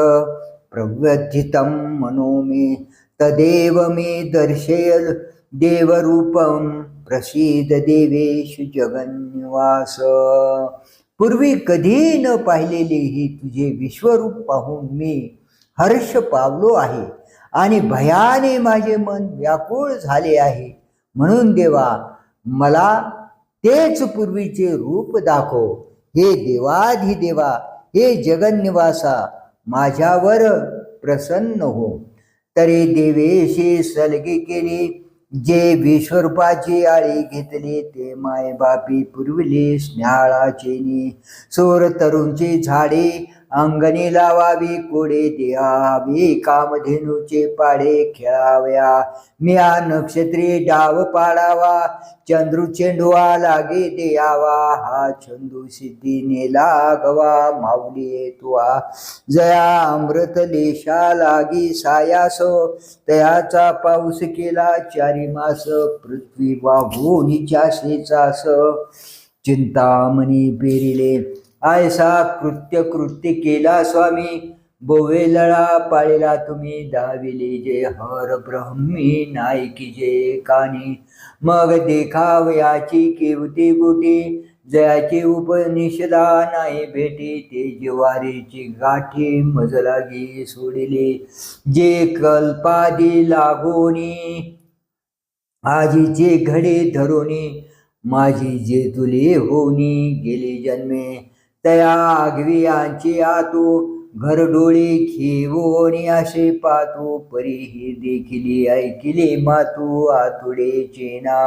प्रव्यथितं मनो मे. तदेव मे दर्शय देवरूपं, प्रसीद देवेशु जगन्निवास. पूर्वी कधी न पाहिलेले ही तुझे विश्वरूप पाहून मी हर्ष पावलो आहे, आणि भयाने माझे मन व्याकुळ झाले आहे. म्हणून देवा, मला तेच पूर्वीचे रूप दाखव. हे देवाधिदेवा, हे जगन्निवासा, माझ्यावर प्रसन्न हो. तरी देवेशी सलगी केली, जे विश्वरूपाची आळी घेतली, ते माय बापी पुरविले स्नेहाळाचेनी. सोर तरुणची झाडे अंगणी लावावी, कोडे द्यावी कामधेनूचे पाडे खेळाव्या, मिया नक्षत्री डाव पाडावा, चंद्रू चेंडुआ लागे द्यावा, हा छंदू सिद्धीने लागवा, माऊली तुआ जया अमृत लेशा लागी सायास, तयाचा पाऊस केला चारी मास, पृथ्वी वाहूनिच्या शेचास, चिंतामणी पेरिले आयसा कृत्य केला स्वामी, बोवे लळा पाळिला तुम्ही, दाविले जे हर ब्रह्मी नायकी जे कानी, मग देखावयाची केवती गोटी, जयाची उपनिषदा नाही भेटी, ते जिवारीची गाठी मज लागी सोडिले, जे कल्पादी लागोनी, आजीचे घडे धरोनी, माझी जे तुले होनी, गेली जन्मे तया आगवियांची आतू, घर डोळे खेवोनी असे पातू, परीही देखिली ऐकिले मातू, आतुडे चेना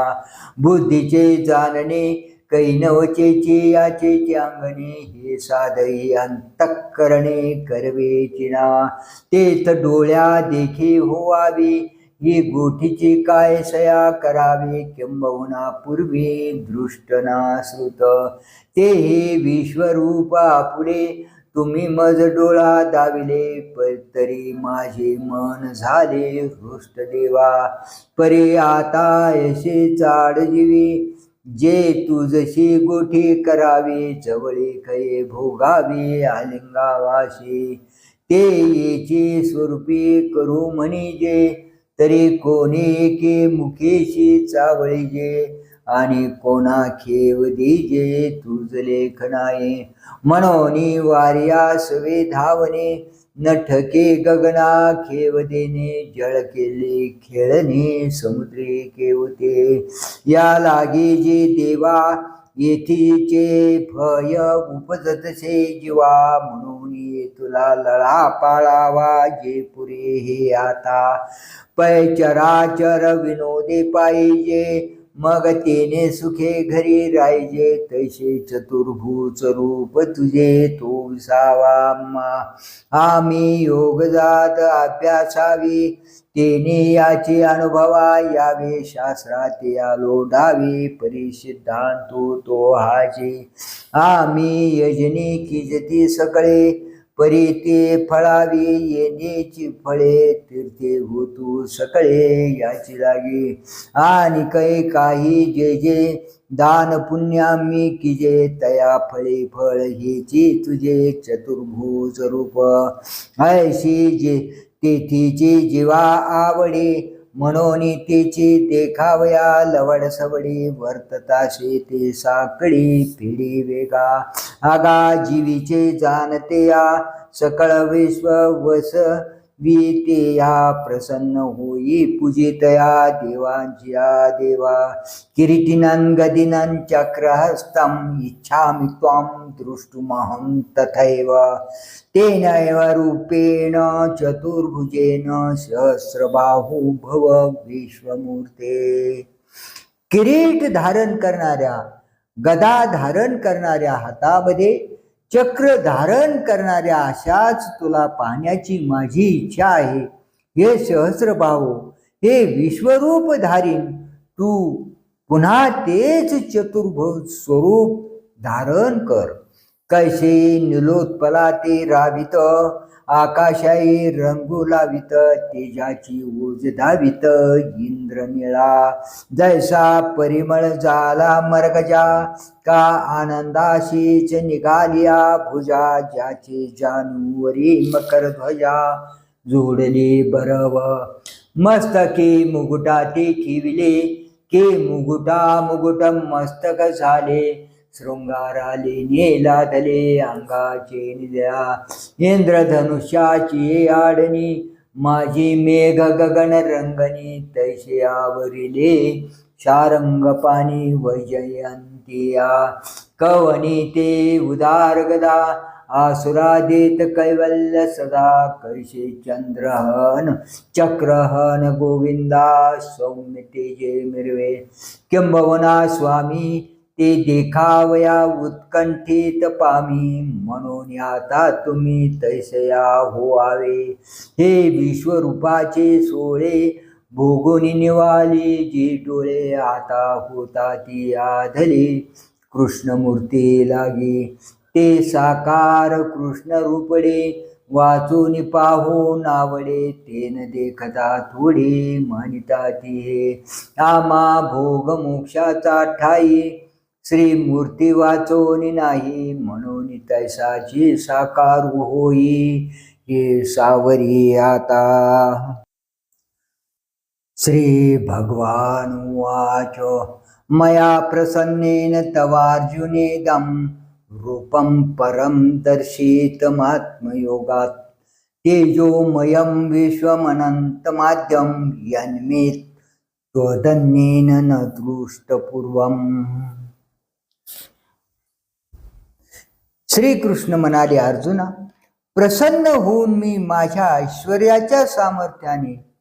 बुद्धीचे जाणणे, कैनवचेचे याचे अंगणे, हे साधई अंतःकरणे करवे चिना, तेच डोळ्या देखे होवावी, ही गोठीची काय सया करावे, किंबहुना पूर्वी दृष्टना श्रुत, ते हे विश्वरूप आपुले, तुम्ही मज डोळा दाविले, तरी माझे मन झाले हृष्ट देवा, परे आता यशे चाड जीवी, जे तुझशी गोठी करावी, जवळे खये भोगावी आलिंगावाशी, ते येचे स्वरूपी करू म्हणी जे, तरी कोणी एके मुखेशी चावळीजे, आणि कोणा खेव दीजे तुझ लेखनाये, मनोनी वार्यास वे धावणे, नठके गगना खेव देणे, जळ केले खेळणे समुद्री केवते, या लागे जे देवा येथीचे भय उपजतसे जीवा, म्हणून तुला लळा पाळावा जे पुरे हे आता, पै चराचर विनोदे पाहिजे, मग तेने सुखे घरी राहिजे, तैसे चतुर्भुज रूप तुझे तो विसावा, आम्ही योगजात अभ्यासावी, तेने याचे अनुभवा यावे, शास्त्रात या लोढावे, परिसिद्धांतो तो हाचे, आम्ही यजने किजती सकळे, परी ते फळावी येण्याची फळे, तीर्थे होतू सकळे याची लागे, आणि काही जे जे दान पुण्यामी किजे, तया फळे फळ हेची तुझे चतुर्भुज रूप, ऐशी जे तेथीची जीवा आवडे, म्हणून तेची देखावया लवड सवडी, वर्तताशे ते साकळी पिढी वेगा, आगा जीवीचे जाणते या, सकळ विश्व वस वीते या, प्रसन्न होई पूजितया देवांची या देवा, किरीटिनं गदिनं चक्रहस्तं, इच्छामि त्वां दृष्टुमहं तथैव, तेनैव रूपेण चतुर्भुजेन सहस्रबाहु भव विश्वमूर्ते. किरीट धारण करणाऱ्या, गदा धारण करणाऱ्या, हातामध्ये चक्र धारण करणाऱ्या अशाच तुला पाहण्याची माझी इच्छा आहे. हे सहस्रबाहू, हे विश्वरूप धारीन, तू पुन्हा तेच चतुर्भुज स्वरूप धारण कर. कैसे निलोत्पला ते रावित, आकाशाई रंगू लावित, तेजाची ओज धावित इंद्र निळा, जैसा परिमळ झाला मरगजा, का आनंदाशीच निघालिया भुजा, ज्याचे जानूवरी मकर ध्वजा जोडले बरव, मस्तके मुकुटा ते ठेविले, के मुकुट मस्तक झाले, शृंगाराले नेलादले अंगाचे निद्या, इंद्रधनुष्याची आडणी, माझी मेघ गगन रंगणी, तैसे आवरिले शारंग पाणी वैजयंतिया, कवनी ते उदार गदा, आसुरादित कैवल्य सदा कैसे चंद्रहन चक्रहन गोविंदा सौम्य तेजे मिरवे किंबवना स्वामी ते देखावया उत्कंठित पामी म्हणून आता तुम्ही तैसया होवावे हे विश्वरूपाचे सोळे भोगुनी निवाली जी डोळे आता होता ती आधली कृष्णमूर्ती लागी ते साकार कृष्ण रूपडे वाचून पाहून आवडे तेन देखता थोडी मानिता ती हे आमा भोग मोक्षाचा ठाई श्री मूर्ती वाचोनी नाही म्हणून तैसाची साकार होई हे सावरी आता श्री भगवान उवाच मया प्रसन्नेन तवार्जुनेदं रूपं परं दर्शितमात्मयोगात् तेजोमयं विश्वमनन्तमाद्यं यन्मे त्वदन्येन न दृष्टपूर्वम् श्रीकृष्ण म्हणाले, अर्जुना, प्रसन्न होऊन मी माझ्या ऐश्वर्याच्या सामर्थ्याने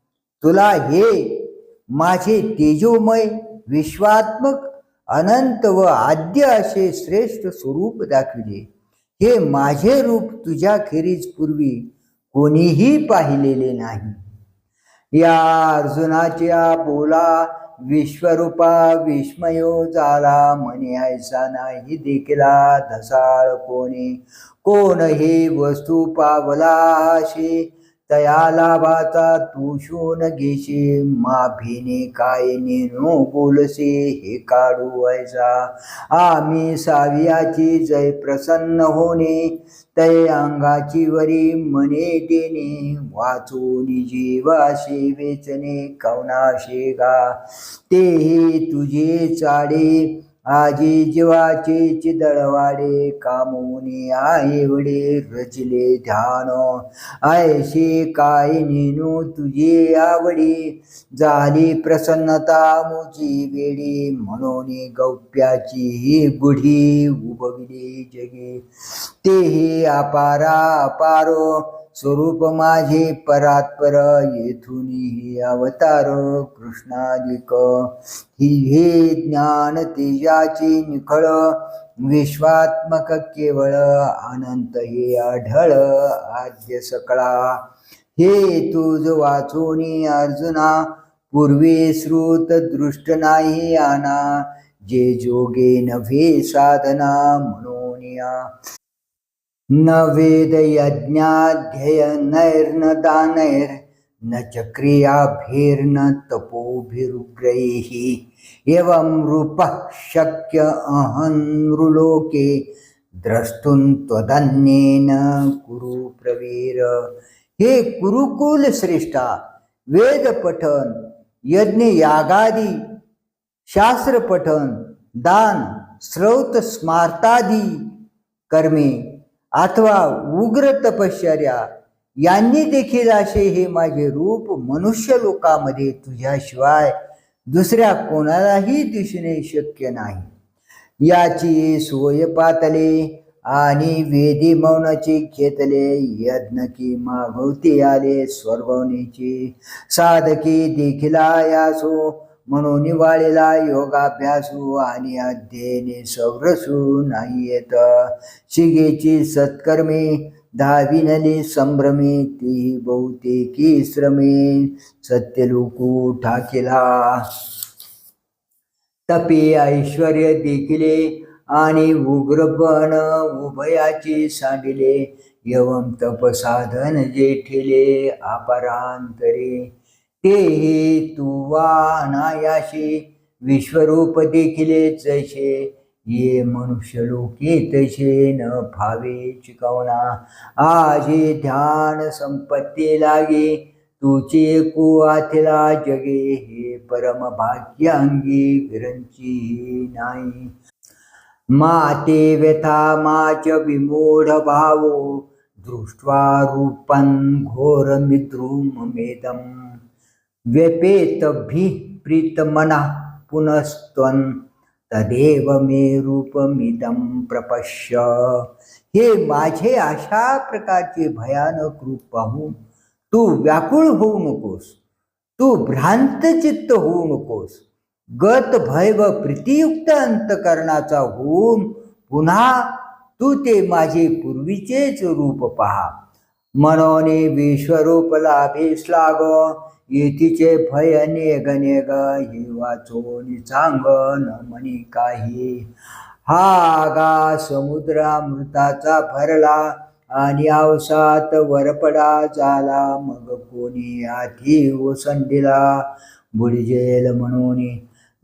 तुला हे माझे तेजोमय विश्वात्मक अनंत व आद्य असे श्रेष्ठ स्वरूप दाखविले. हे माझे रूप तुझ्या खेरीज पूर्वी कोणीही पाहिलेले नाही. या अर्जुनाच्या बोला विश्वरूपा विस्मयो झाला म्हणे ऐसा नाही देखिला धसाळ कोणी. कोण हे वस्तू पावला असे तया लाभाचा तू शोन घेशी. मा भिने काय नेनो बोलसे हे काढू ऐसा. आम्ही सावियाची जय प्रसन्न होणे तय अंगाची वरी मने देणे. वाचून जीवाशी वेचणे कवनाशे गा. तेही तुझे चाडे आजी जीवाचे चिदळवाडे. कामोनी आईवडे रचले ध्यान ऐशी काय नेनू तुझे आवडी. झाली प्रसन्नता मुची वेडी म्हणून गौप्याची ही गुढी उभविली जगे. तेही अपारा अपारो स्वरूप माझे परात्पर. येथूनही अवतार कृष्णादिक. हे ज्ञान तेजाची निखळ विश्वात्मक केवळ. अनंत हे आढळ आद्य सकळा. हे तुझ वाचोनी अर्जुना पूर्वी श्रुत दृष्ट नाही आना. जे जोगे नव्हे साधना म्हणून या. न वेद यज्ञाध्यय नैर्न दानैर न च क्रियाभिर्न तपोभिरुग्रैः. एवं रूपः शक्य अहन्नृलोके द्रष्टुं त्वदन्येन कुरु प्रवीर. हे कुरुकुल श्रेष्ठा, वेद पठन यज्ञ यागादी शास्त्र पठन दान श्रौत स्मार्तादी कर्मे अथवा उग्र तपश्चर्या यांनी देखील असे हे माझे रूप मनुष्य लोकामध्ये तुझ्याशिवाय दुसऱ्या कोणालाही दिसणे शक्य नाही. याची सोय पातले आणि वेदी मौनाची घेतले. यज्ञ की मागवती आले स्वर्गवनीची. साधकी देखिला यासो म्हणून वाळेला योगाभ्यासू. आणि अध्ययने सौरसू नाही येत. शिगेची सत्कर्मे धाविनले संभ्रमे. ती बहुतेकी श्रमे सत्यलोकू ठाकेला. तपे ऐश्वर्य देखिले आणि उग्रपण उभयाची सांडिले. एवं तप साधन जे ठेले अपरांतरे. तेही तू अनायाशी विश्वरूप देखिले जैसे. ये मनुष्य लोके तैसे न भावे चिकवना. आजे ध्यान संपत्ती लागे तुचे कुआथिला जगे. हे परम भाग्यांगी विरंची नाही. माते व्यथा माच विमूढ भावो. दृष्ट्वा रूपं घोरमिद्रुममेदं. व्यपेतभिः प्रीतमनः पुनस्त्वं तदेव मे रूपमिदं प्रपश्य. हे माझे अशा प्रकारचे भयानक रूप पाहून तू व्याकुळ होऊ नकोस, तू भ्रांत चित्त होऊ नकोस. गत भय व प्रीतियुक्त अंतकरणाचा होऊन पुन्हा तू ते माझे पूर्वीचेच रूप पहा. मनोने विश्वरूप लाभेस लाग, येतीचे भय नेग नेग, हे वाचोनी चांग न म्हणी काही. हा गा समुद्रामृताचा भरला, आणि आवसात वरपडा झाला, मग कोणी आधी ओसंडीला बुडजेल म्हणून.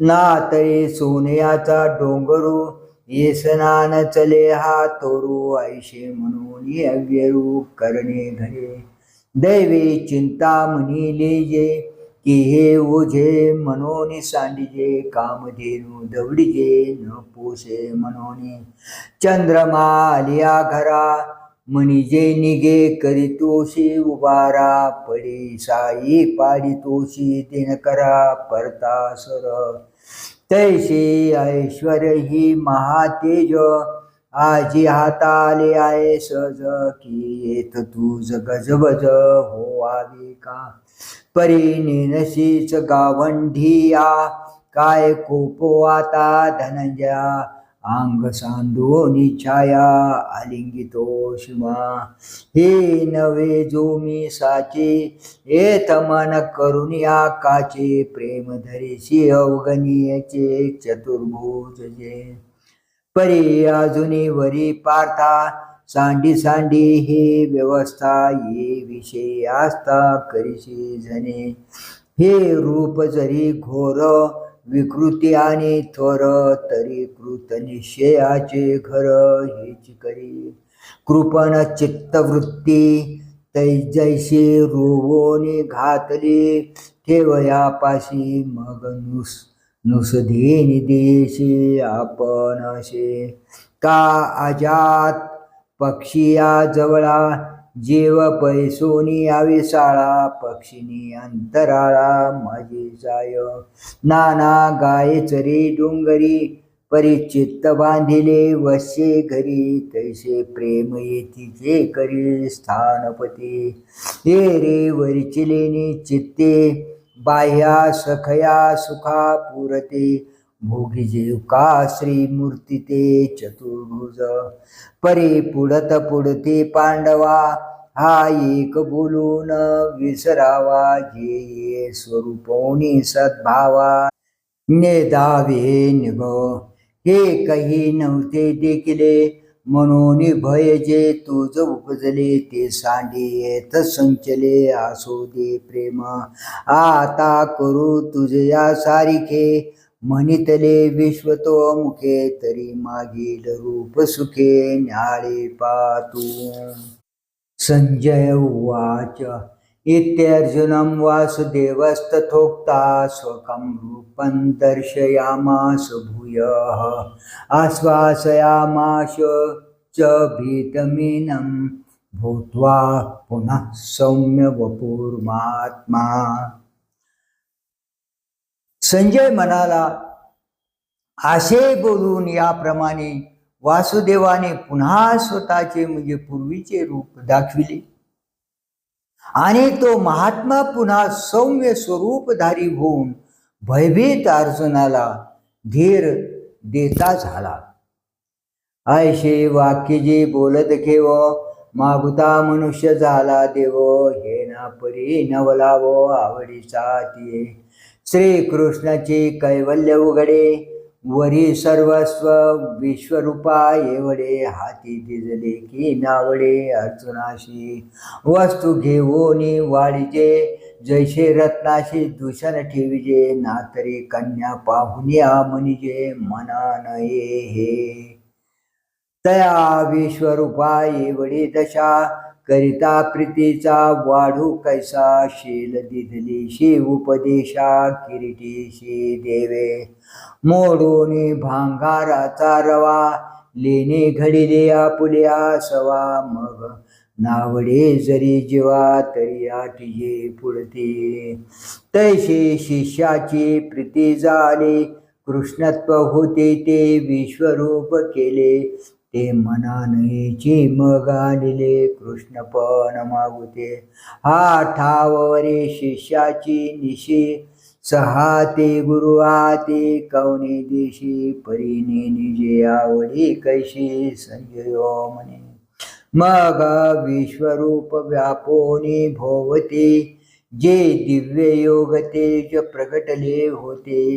ना तरी सोन्याचा डोंगरू, येसना न चले हा तोरू, ऐशे म्हणून अव्यरू करणे घडे. दैवी चिंता म्हणिले जे, की हे ओझे म्हणून सांडिजे, कामधेनू दवडिजे न पोसे म्हणून. चंद्रमा आलिया घरा, म्हणिजे निगे करीतोशी उबारा, पडी साई पाडितोशी दिनकरा परता सर. तैसे ऐश्वर ही महातेज, आजी हाताले आहे सहज, की येत तुझ गजबज होवावे का. परी नेनशीच गावंढिया, काय कोपो आता धनंजया, अंग सांडूनी छाया आलिंगितो शिवा. हे नवे जो मी साचे, येथ मन करुनिया काचे, प्रेम धरेशी अवगणीयचे चतुर्भुज जे. परी अजुनी वरी पार्था, सांडी सांडी हे व्यवस्था, ये विषय आस्था करीशी जने. हे रूप जरी घोर विकृती आणि थोर, तरी कृत निश्चयाचे घर हेच करी. कृपण चित्तवृत्ती तैजैशी रोवोनी घातली, ठेवयापाशी मग नुसधीनी देशी आपण असे. का अजात पक्षिया जवळा, जीव पैसोनी आविसाळा, पक्षिनी अंतराळा माझी जाय. नाना गाये चरी डोंगरी, परिचित्त बांधिले वश्ये घरी, तैसे प्रेम येतीचे करी स्थानपती. हे रे वरिचिलेनी चित्ते, बाह्या सखया सुखा पुरते, भोगी जीव का श्रीमूर्ती ते चतुर्भुज. परी पुढत पुढते पांडवा, हा एक बोलून विसरावा, जे ये स्वरूपोनी सद्भावा नेदावे निग. हे काही नव्हते देखिले, म्हणून भय जे तुझ उपजले, ते सांडी येत संचले असो दे प्रेम. आता करू तुझया सारिखे, म्हणितले विश्वतो मुखे, तरी मागील रूप सुखे न्याळे पातू. संजय उवाच इत्यर्जुनं वासुदेवस्तथोक्ता, स्वकं रूपं दर्शयामास भूयः, आश्वासयामास च भीतमीनं, भूत्वा पुनः सौम्य वपुर्मात्मा. संजय म्हणाला, असे बोलून याप्रमाणे वासुदेवाने पुन्हा स्वतःचे म्हणजे पूर्वीचे रूप दाखविले, आणि तो महात्मा पुन्हा सौम्य स्वरूपधारी होऊन भयभीत अर्जुनाला धीर देता झाला. ऐशे वाक्य जे बोलत घेव, मागुता मनुष्य झाला देव, हे ना परी नवलावो आवडीचा तिये. श्रीकृष्णाचे कैवल्य उघडे, वरी सर्वस्व विश्वरूपा एवढे, हाती दिजले की नावडे अर्जुनाशी. वस्तू घेऊनी वाढिजे, जैसे रत्नाशी दूषण ठेविजे, नातरी कन्या पाहुनिया म्हणिजे मना नये हे. तया विश्वरूपा एवढी दशा, करिता प्रीतीचा वाढू कैसा, शील दिधलीशी उपदेशा किरीटीशी देवे. मोडोनी भांगाराचा रवा, लेणे घडिले आपुल्या सवा, मग नावडे जरी जीवा तरी आठजे पुढते. तैसे शिष्याची प्रीती झाले, कृष्णत्व होते ते विश्वरूप केले, ते मना नयेची मग आणले कृष्ण पण मागुते. हा ठावरे शिष्याची निशी सहा ते गुरु आते कवने देशी परीने निजे आवडी कैशी संजयो म्हणे. मग विश्वरूप व्यापोनी भोवते जे दिव्य योग तेज प्रगटले होते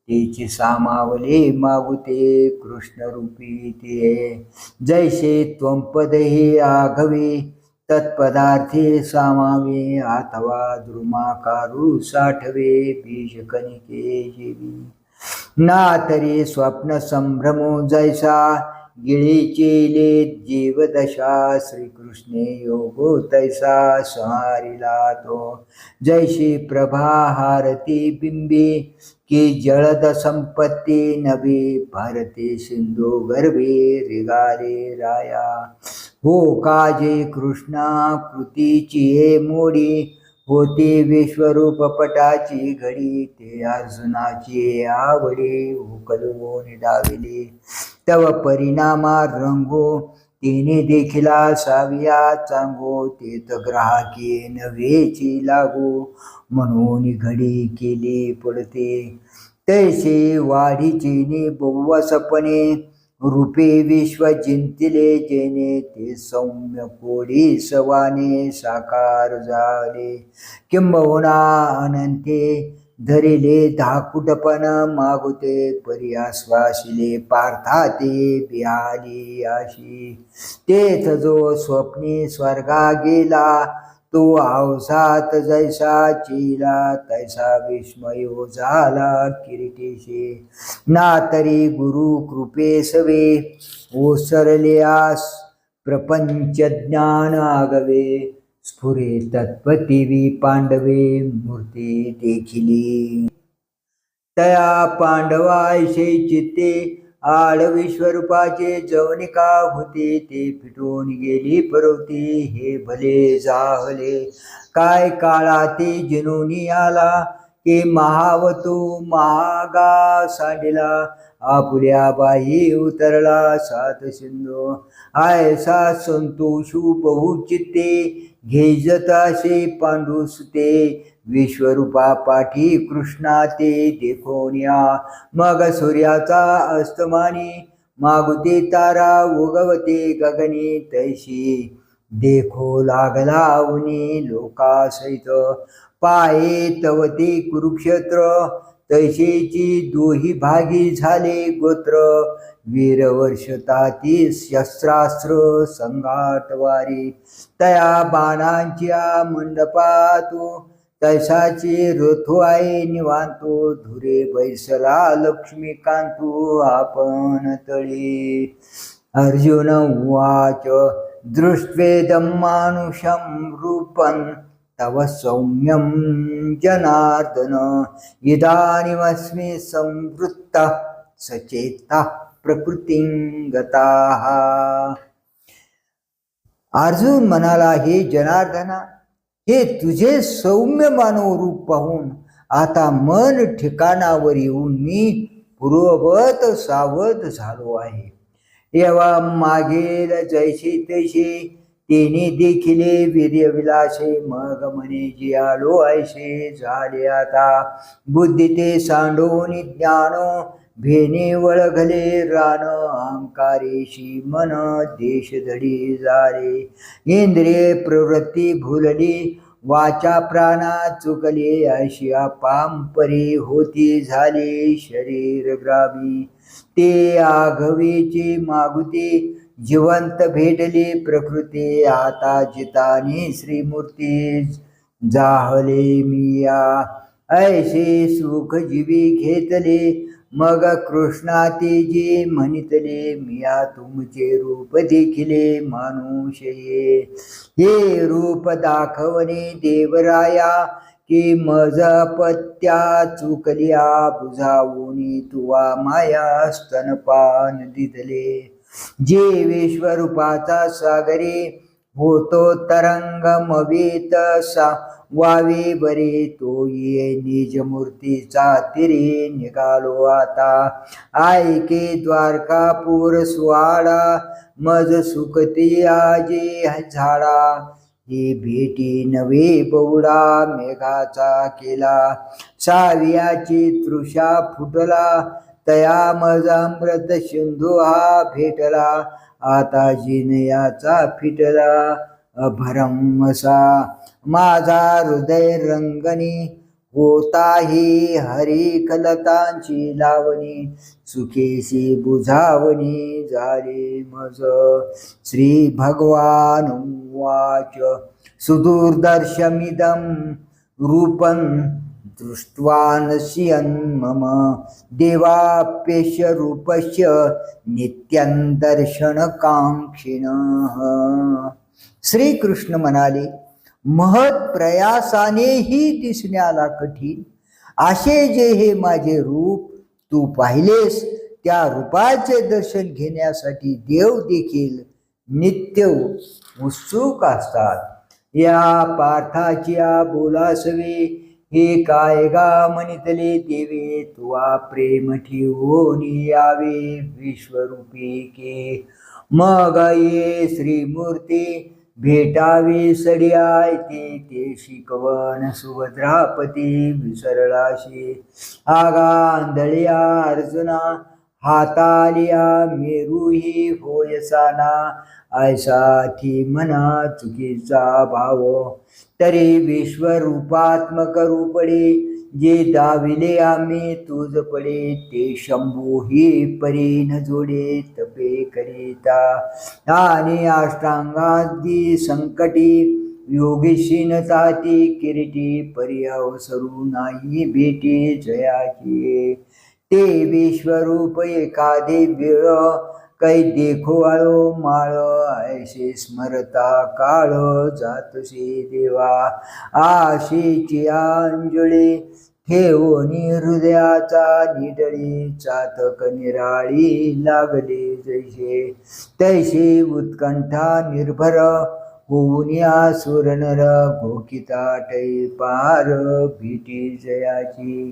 तेची सामावले मागुते कृष्ण रूपी ते. जैसे त्वंपद हे आघवे तत्पदार्थे सामावे अथवा द्रुमाकारू साठवे बीज कणिके जेवी. ना तरी स्वप्न संभ्रमो जैसा गिळीचेले जीवदशा श्रीकृष्णे योगो तैसा संहारिला तो. जैशी प्रभा हारती बिंबे की जळद संपत्ती नभी भारते सिंधू गर्भे रिगाले राया. हो काजे कृष्णा कृतीची हे मोडी होती विश्वरूप पटाची घडी ते अर्जुनाची आवडी उकलवून डाविली. तव परिणामा रंगो तिने देखिला साविया चांगो तेत ग्राहके नव्हेची लागो म्हणून घडी केली पडते. तैसे वाढीचीने बहु सपने रूपे विश्व जिंतिले जेने ते सौम्य कोडी सवाने साकार झाले. किंबहुना अनंते धरिले धाकुटपण मागुते पर्याश्वासिले पार्था ते बिहाली आशी. तेथ जो स्वप्नी स्वर्गा गेला तो अवसात जैसा चिला तैसा विस्मयो झाला किरीटेशे. ना तरी गुरु कृपे सवे ओसरल्यास प्रपंच ज्ञान आगवे स्फुरे तत्पतिवी पांडवे मूर्ती देखिली. तया पांडवायशे चित्ते आड विश्वरूपाचे जवनिका होते ते फिटून गेली परवती. हे भले जाहले काय काळाते जिनोनी आला के महावतो महागा सांडिला आपुल्या बाई उतरला सात सिंधू. आयसा संतोषू बहुचित्ते घेजत असे पांडुसुते विश्वरूपा पाठी कृष्णा ते देखोनिया. मग सूर्याचा अस्तमानी मागुते तारा उगवते गगनी तैशी देखो लागला उनी लोकासहित. पाये तवते कुरुक्षेत्र तैशेची दोही भागी झाले गोत्र. वीरवर्षताती शस्त्रास्त्र संघाटवारी तया बाणांच्या मंडपातो तैसाची ऋतू आहे निवांतो. धुरे बैसला लक्ष्मीकांतो आपण तळी. अर्जुन उवाच दृष्ट्वेदं मानुषं रूपं तव सौम्यं जनार्दन इदानीमस्मि संवृत्तः सचेतः प्रकृतिं गताः. अर्जुन म्हणाला, हे जनार्दना, हे तुझे सौम्य मानव रूप पाहून आता मन ठिकाणावर येऊन मी पूर्ववत सावध झालो आहे. एव्हा मागेल जैसे तैसे तिने देखिले वीर्यविलासे मग म्हणे जी आलो ऐसे झाले आता. बुद्धी ते सांडून ज्ञान भेने वळघले रान अहंकारेशी मन देश धडी जारे. इंद्रिये प्रवृत्ती भुलली वाचा प्राणा चुकले ऐशिया पांपरी होती झाले शरीर ग्रावी. ते आघवेचे मागुते जिवंत भेटले प्रकृती आता जिताने श्रीमूर्ती जाहले मिया. ऐसे सुख जीवी घेतले मग कृष्णा ते जे म्हणितले मिया तुमचे रूप देखिले मानुष ये. हे रूप दाखवणे देवराया की मज पत्या चुकल्या बुझावूनी तुवा माया स्तनपान दिदले. जे विश्वरूपाचा सागरे होतो तरंगमवीत सा वावे बरे तो ये निज मूर्तीचा तिरी निघालो आता. ऐके द्वारकापूर सुवाडा मज सुखती आजी झाडा. ही भेटी नवे बहुडा मेघाचा केला. सावियाची तृषा फुटला तया मज अमृत सिंधू हा भेटला. आता जिनयाचा फिटला अभरमसा. माझा हृदय रंगणी होताही हरिकलतांची लावणी. सुखेशी बुझावणी झाली मज. श्री भगवान उवाच सुदूरदर्शमिदं रूपं दृष्ट्वा नश्यन् मम देवाप्यस्य रूपस्य नित्यं दर्शनकांक्षिणः. श्रीकृष्ण म्हणाले, महत् प्रयासानेही दिसण्याला कठीण असे जे हे माझे रूप तू पाहिलेस, त्या रूपाचे दर्शन घेण्यासाठी देव देखील नित्य उत्सुक असतात. या पार्थाच्या बोलासवे हे काय गा म्हणितले देवे. तुवा प्रेम ठेवून यावे विश्वरूपी के. मग ये श्रीमूर्ती भेटावे सडियाय ते. ते शिकवण सुभद्रापती विसरलाशी. आगांधळ्या अर्जुना हातालिया मेरूही होयसाना. ऐसाठी मना चुकीचा भाव तरी विश्वरूपात्मक रूपडे. जे दाविले आम्ही तुझ पडे ते शंभू ही परी न जोडे तपे करिता. आणि अष्टांगादी संकटी योगीशी न ताती किरीटी. परी अवसरू नाही भेटी जयाची. ते विश्वरूप एखादे वेळ कै देखो आळो माळ. ऐसे स्मरता काळ जातसे देवा. आशेची अंजळे ठेवणी हृदयाचा निडळी. चातक निराळी लागले जैसे तैसे उत्कंठा निर्भर होऊन या सुरनर घोकिताटै पार भीटी जयाची.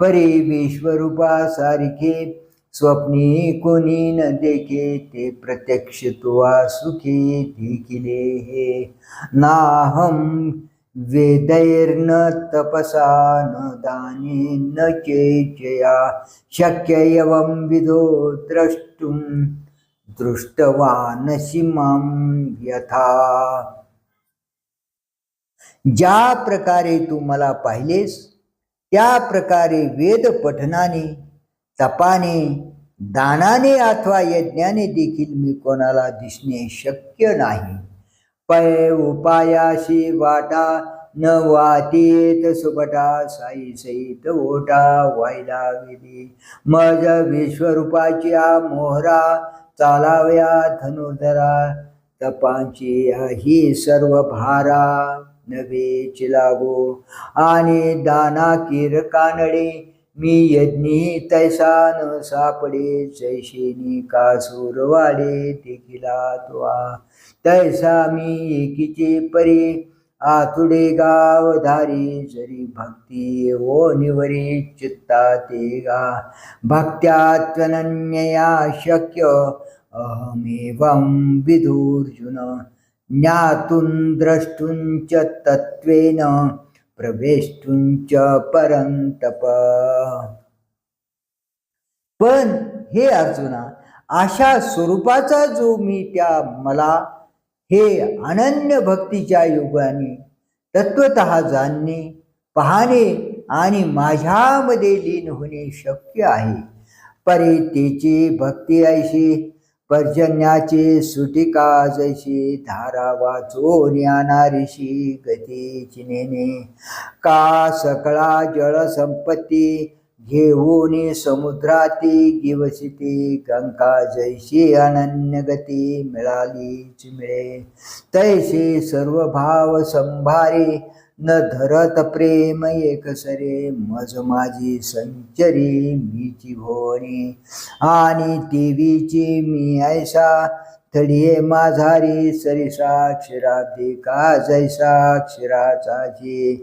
परी विश्वरूपासारखे स्वप्नी कोणी न देखे. ते प्रत्यक्ष तुवा सुखी देखिले हे. नाहं वेदैर्न तपसा न दाने न चेचया शक्य एवं विधो द्रष्टुं दृष्टवानसि मां यथा. ज्या प्रकारे तू मला पाहिलेस त्या प्रकारे वेद पठनाने, तपाने, दानाने अथवा यज्ञाने देखील मी कोणाला दिसणे शक्य नाही. पै उपायाशी वाटा न वाटेत सुपटा. साई सहित ओटा व्हायला विधी. मज विश्वरूपाची मोहरा चालाव्या धनुर्धरा. तपांची ही सर्व भारा नवेच लागो. आणि दाना किर कानडे मी यज्ञी तैसा न सापडे. जैशेनी कासूर वाडे देखिला तुआ. तैसा मी एकीचे परी आतुडे गावधारी. जरी भक्ती ओ निवरी चित्ता ते गा. भक्त्यात्वनन्यया शक्य अहमेवं विदुर्जुन. ज्ञातुं द्रष्टुंच तत्त्वेन प्रवेष्टुंच परंतप. पण हे अर्जुना, अशा स्वरूपाचा जो मी त्या मला हे अनन्य भक्तीच्या योगाने तत्वतः जाणणे, पाहणे आणि माझ्यामध्ये लीन होणे शक्य आहे. परी तेची भक्ती ऐशी पर्जन्याची सुटिका जैशी. धारा वाचून येणारीशी गती चिनेने. का सकळा जळ संपत्ती घेऊन समुद्राती गिवसिती. गंगा जैशी अनन्य गती मिळालीच मिळे. तैसे सर्व भाव संभारे न धरत प्रेम एकसरे. मज माझी संचरी मीची भोवनी. आणि देवीची मी ऐसा तळिये माझारी सरिसा क्षीराब्दी का जैसा क्षीराचाची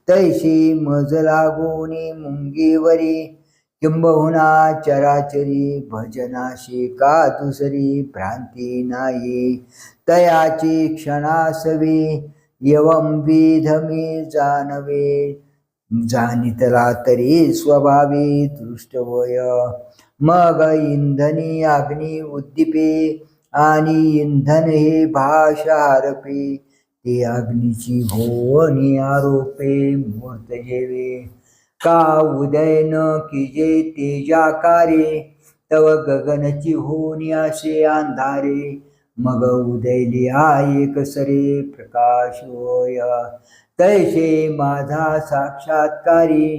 तैशी मज लागोनी मुंगीवरी किंबहुना चराचरी भजनाशी का दुसरी भ्रांती नाही तयाची क्षणासवी यवं विधमी जानवे जाणितला तरी स्वभावी दृष्टवय मग इंधनी अग्नी उद्दीपे आणि इंधन हे भाषारपे ते अग्नीची होनी आरोपे मूर्त जेवे का उदय न किजे तेजाकारे तव गगनची होनी असे अंधारे मग उदयलिया एकसरे प्रकाश होय तैसे माझा साक्षात्कारी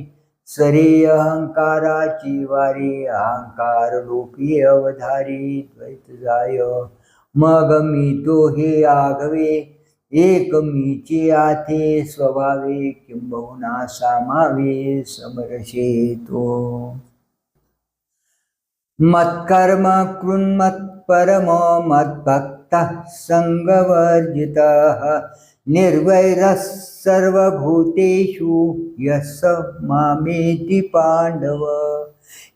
सरे अहंकाराची वारी अहंकार लोपी अवधारी द्वैत जाय मग मी तो हे आघवे एक मीचे आथे स्वभावे किंबहुना सामावे समरसे तो मत्कर्म कृन्मत् परमो मद्भक्त संगवर्जितः निर्वैरः सर्वभूतेषु यस मामेति पांडव।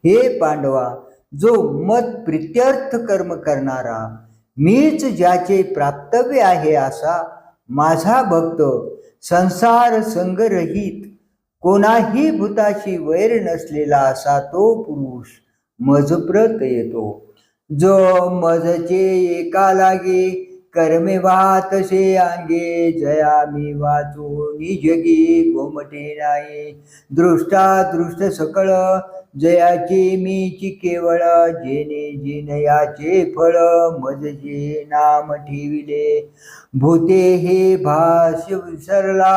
हे पांडवा, जो मत प्रित्यर्थ कर्म करणारा मीच ज्याचे प्राप्तव्य आहे असा माझा भक्त संसार संगरहित कोणाही भूताशी वैर नसलेला असा तो पुरुष मजप्रत येतो। जो मजचे एका लागे कर्मे वातसे अंगे जया मी वाचू निजगी गोमटे नाही दृष्टा दृष्ट सकळ जयाचे मीची केवळ जेने जिनयाचे फळ मजचे नाम ठेविले भूते हे भाष्य विसरला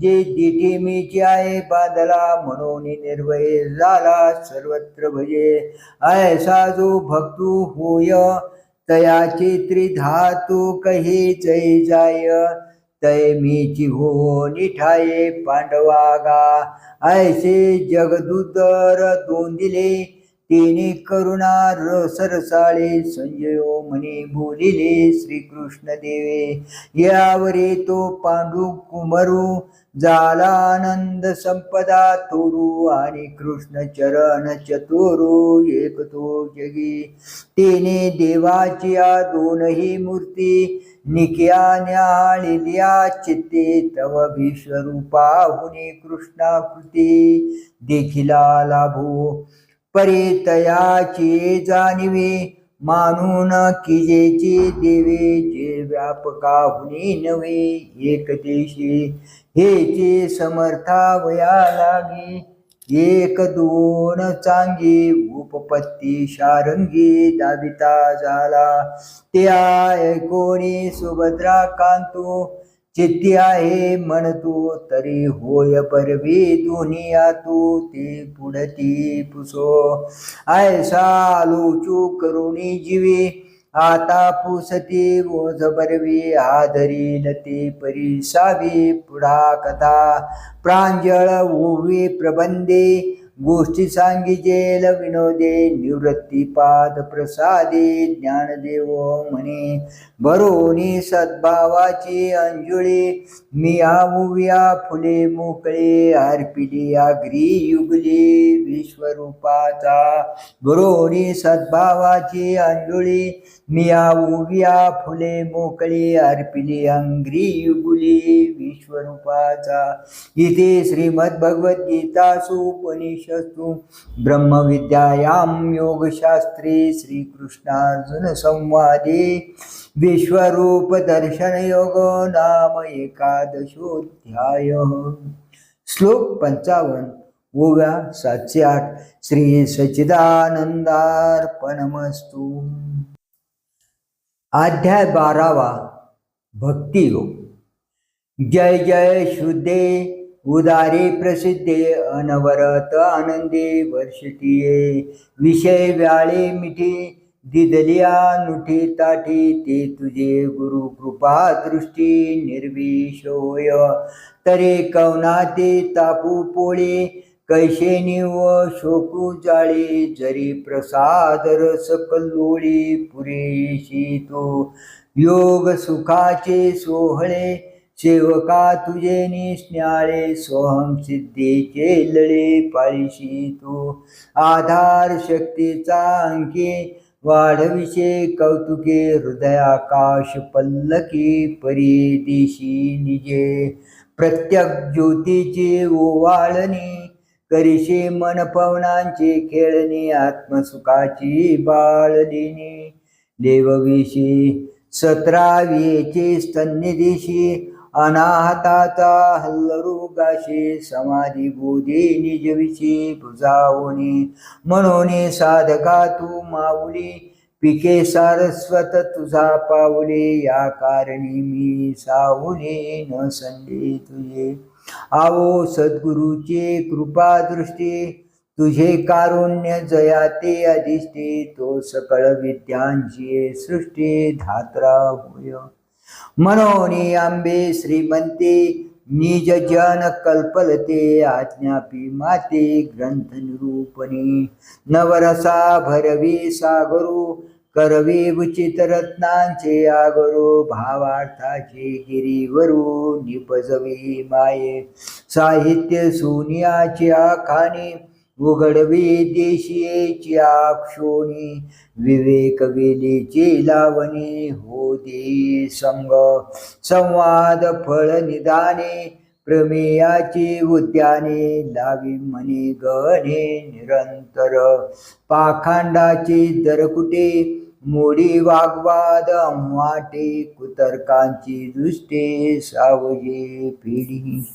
जे दिठे मीची आहे बांधला म्हणून निर्भय झाला सर्वत्र भजे ऐसा जो भक्तू होय तयाचे त्रिधातू कही जय जाय तय मीची हो निठाये पांडवागा ऐसे जगदूतर दोन दिले तिने करुणा सरसाळे संजयो म्हणे बोलिले श्रीकृष्ण देवे यावरे तो पांडू कुमरू झाला आनंद संपदा तोरू आणि कृष्ण चरण चतुरू एक तो जगी तिने देवाची दोनही मूर्ती निक्या न्याळिल्या चित्ते तव विश्वरूपाहुनी कृष्णाकृती देखिला लाभो परितयाची जाणीवे मानून किजेची देवे जे व्यापकाहुनी नव्हे एक देशी हेचे समर्था वया लागे एक दोन चांगी उपपत्ती शारंगी दाविता झाला त्या कोणी सुभद्रा कांतो चित्ती आहे म्हणतो तरी होय परवी दुनिया तू ते पुढती पुसो ऐसा लोचू करुणी जीवी आता पुसती ओझ बरवी आधरी नते परिसावी पुढा कथा प्रांजळ ओवी प्रबंधे गोष्टी सांगिजेल विनोदे निवृत्ती पाद प्रसादे ज्ञानदेव म्हणे बरोनी सद्भावाची अंजुळी मी आऊया फुले मोकळे अर्पिली आग्री युगली विश्वरूपाचा बरोनी सद्भावाची अंजुळी मी आऊया फुले मोकळी अर्पिली अंग्री युगली विश्वरूपाचा। इथे श्रीमद्भगवद्गीतासु उपनिषत्सु ब्रह्मविद्यायां योगशास्त्रे श्रीकृष्णार्जुन संवादे विश्वरूप दर्शन योग नाम एकादशोऽध्याय। श्लोक 55 ओव्या 708 श्री सच्चिदानंदार्पणमस्तु। अध्याय 12 भक्ती योग। जय जय शुद्धे उदारे प्रसिद्धे अनवरत आनंदे वर्षतीये विषय व्याळे मिठी दिदलिया नुठी ताठी ते तुझे गुरु कृपा दृष्टी निर्विषोय तरे कवना ते तापू पोळे कैशेनी व शोकू जाळे, जरी प्रसाद रस कल्लोळी पुरेशी तो. योग सुखाचे सोहळे, सेवका तुझे निस्न्याळे, सोहम सिद्धीचे लळे पाळीशी तू. आधार शक्तीचा अंके, वाढविषे कौतुके, हृदयाकाश पल्लकी परी दिशी निजे. प्रत्यक ज्योतीची ओवाळणी, करीशे मन पवनांची खेळणी, आत्मसुखाची बाळलिनी. देवविशी 17 स्तन्निधीशी, अनाहताचा हल्लरुगाशी, समाधी बोधी निजविशी बुजावणी. म्हणून साधका तू माऊली, पिके सारस्वत तुझा पाऊले, या कारणी मी सावली न संडे तुझे. आवो सद्गुरूची कृपा दृष्टी, तुझे कारुण्य जयाते अधिष्ठी, तो सकळ विद्यांची सृष्टी धात्रा होय. म्हणून आंबे श्रीमंते, निज जन कल्पलते, आज्ञापी माते ग्रंथ निरूपणी. नवरसा भरवी सागरू, करवी उचित रत्नांचे आगरू, भावार्थाचे गिरीवरू निपजवी माये. साहित्य सोनियाची आखाणी, उघडवी देशीची आक्षोणी, विवेक वेलीची लावणी, हो दे संग संवाद फळ निदाने, प्रमेयाची उद्याने, लावी म्हणे गणे निरंतर. पाखांडाची दरकुटे, मोडी वाग्वाद वाटे, कुतर्कांची दृष्टे सावजे पिढी.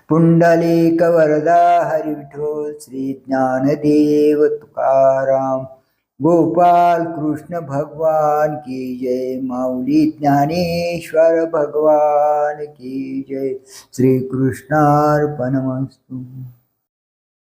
पुंडलिक वरदा हरी विठ्ठल, श्री ज्ञानदेव तुकाराम, गोपाल कृष्ण भगवान की जय. माऊली ज्ञानेश्वर भगवान की जय. श्री कृष्णार्पणमस्तु.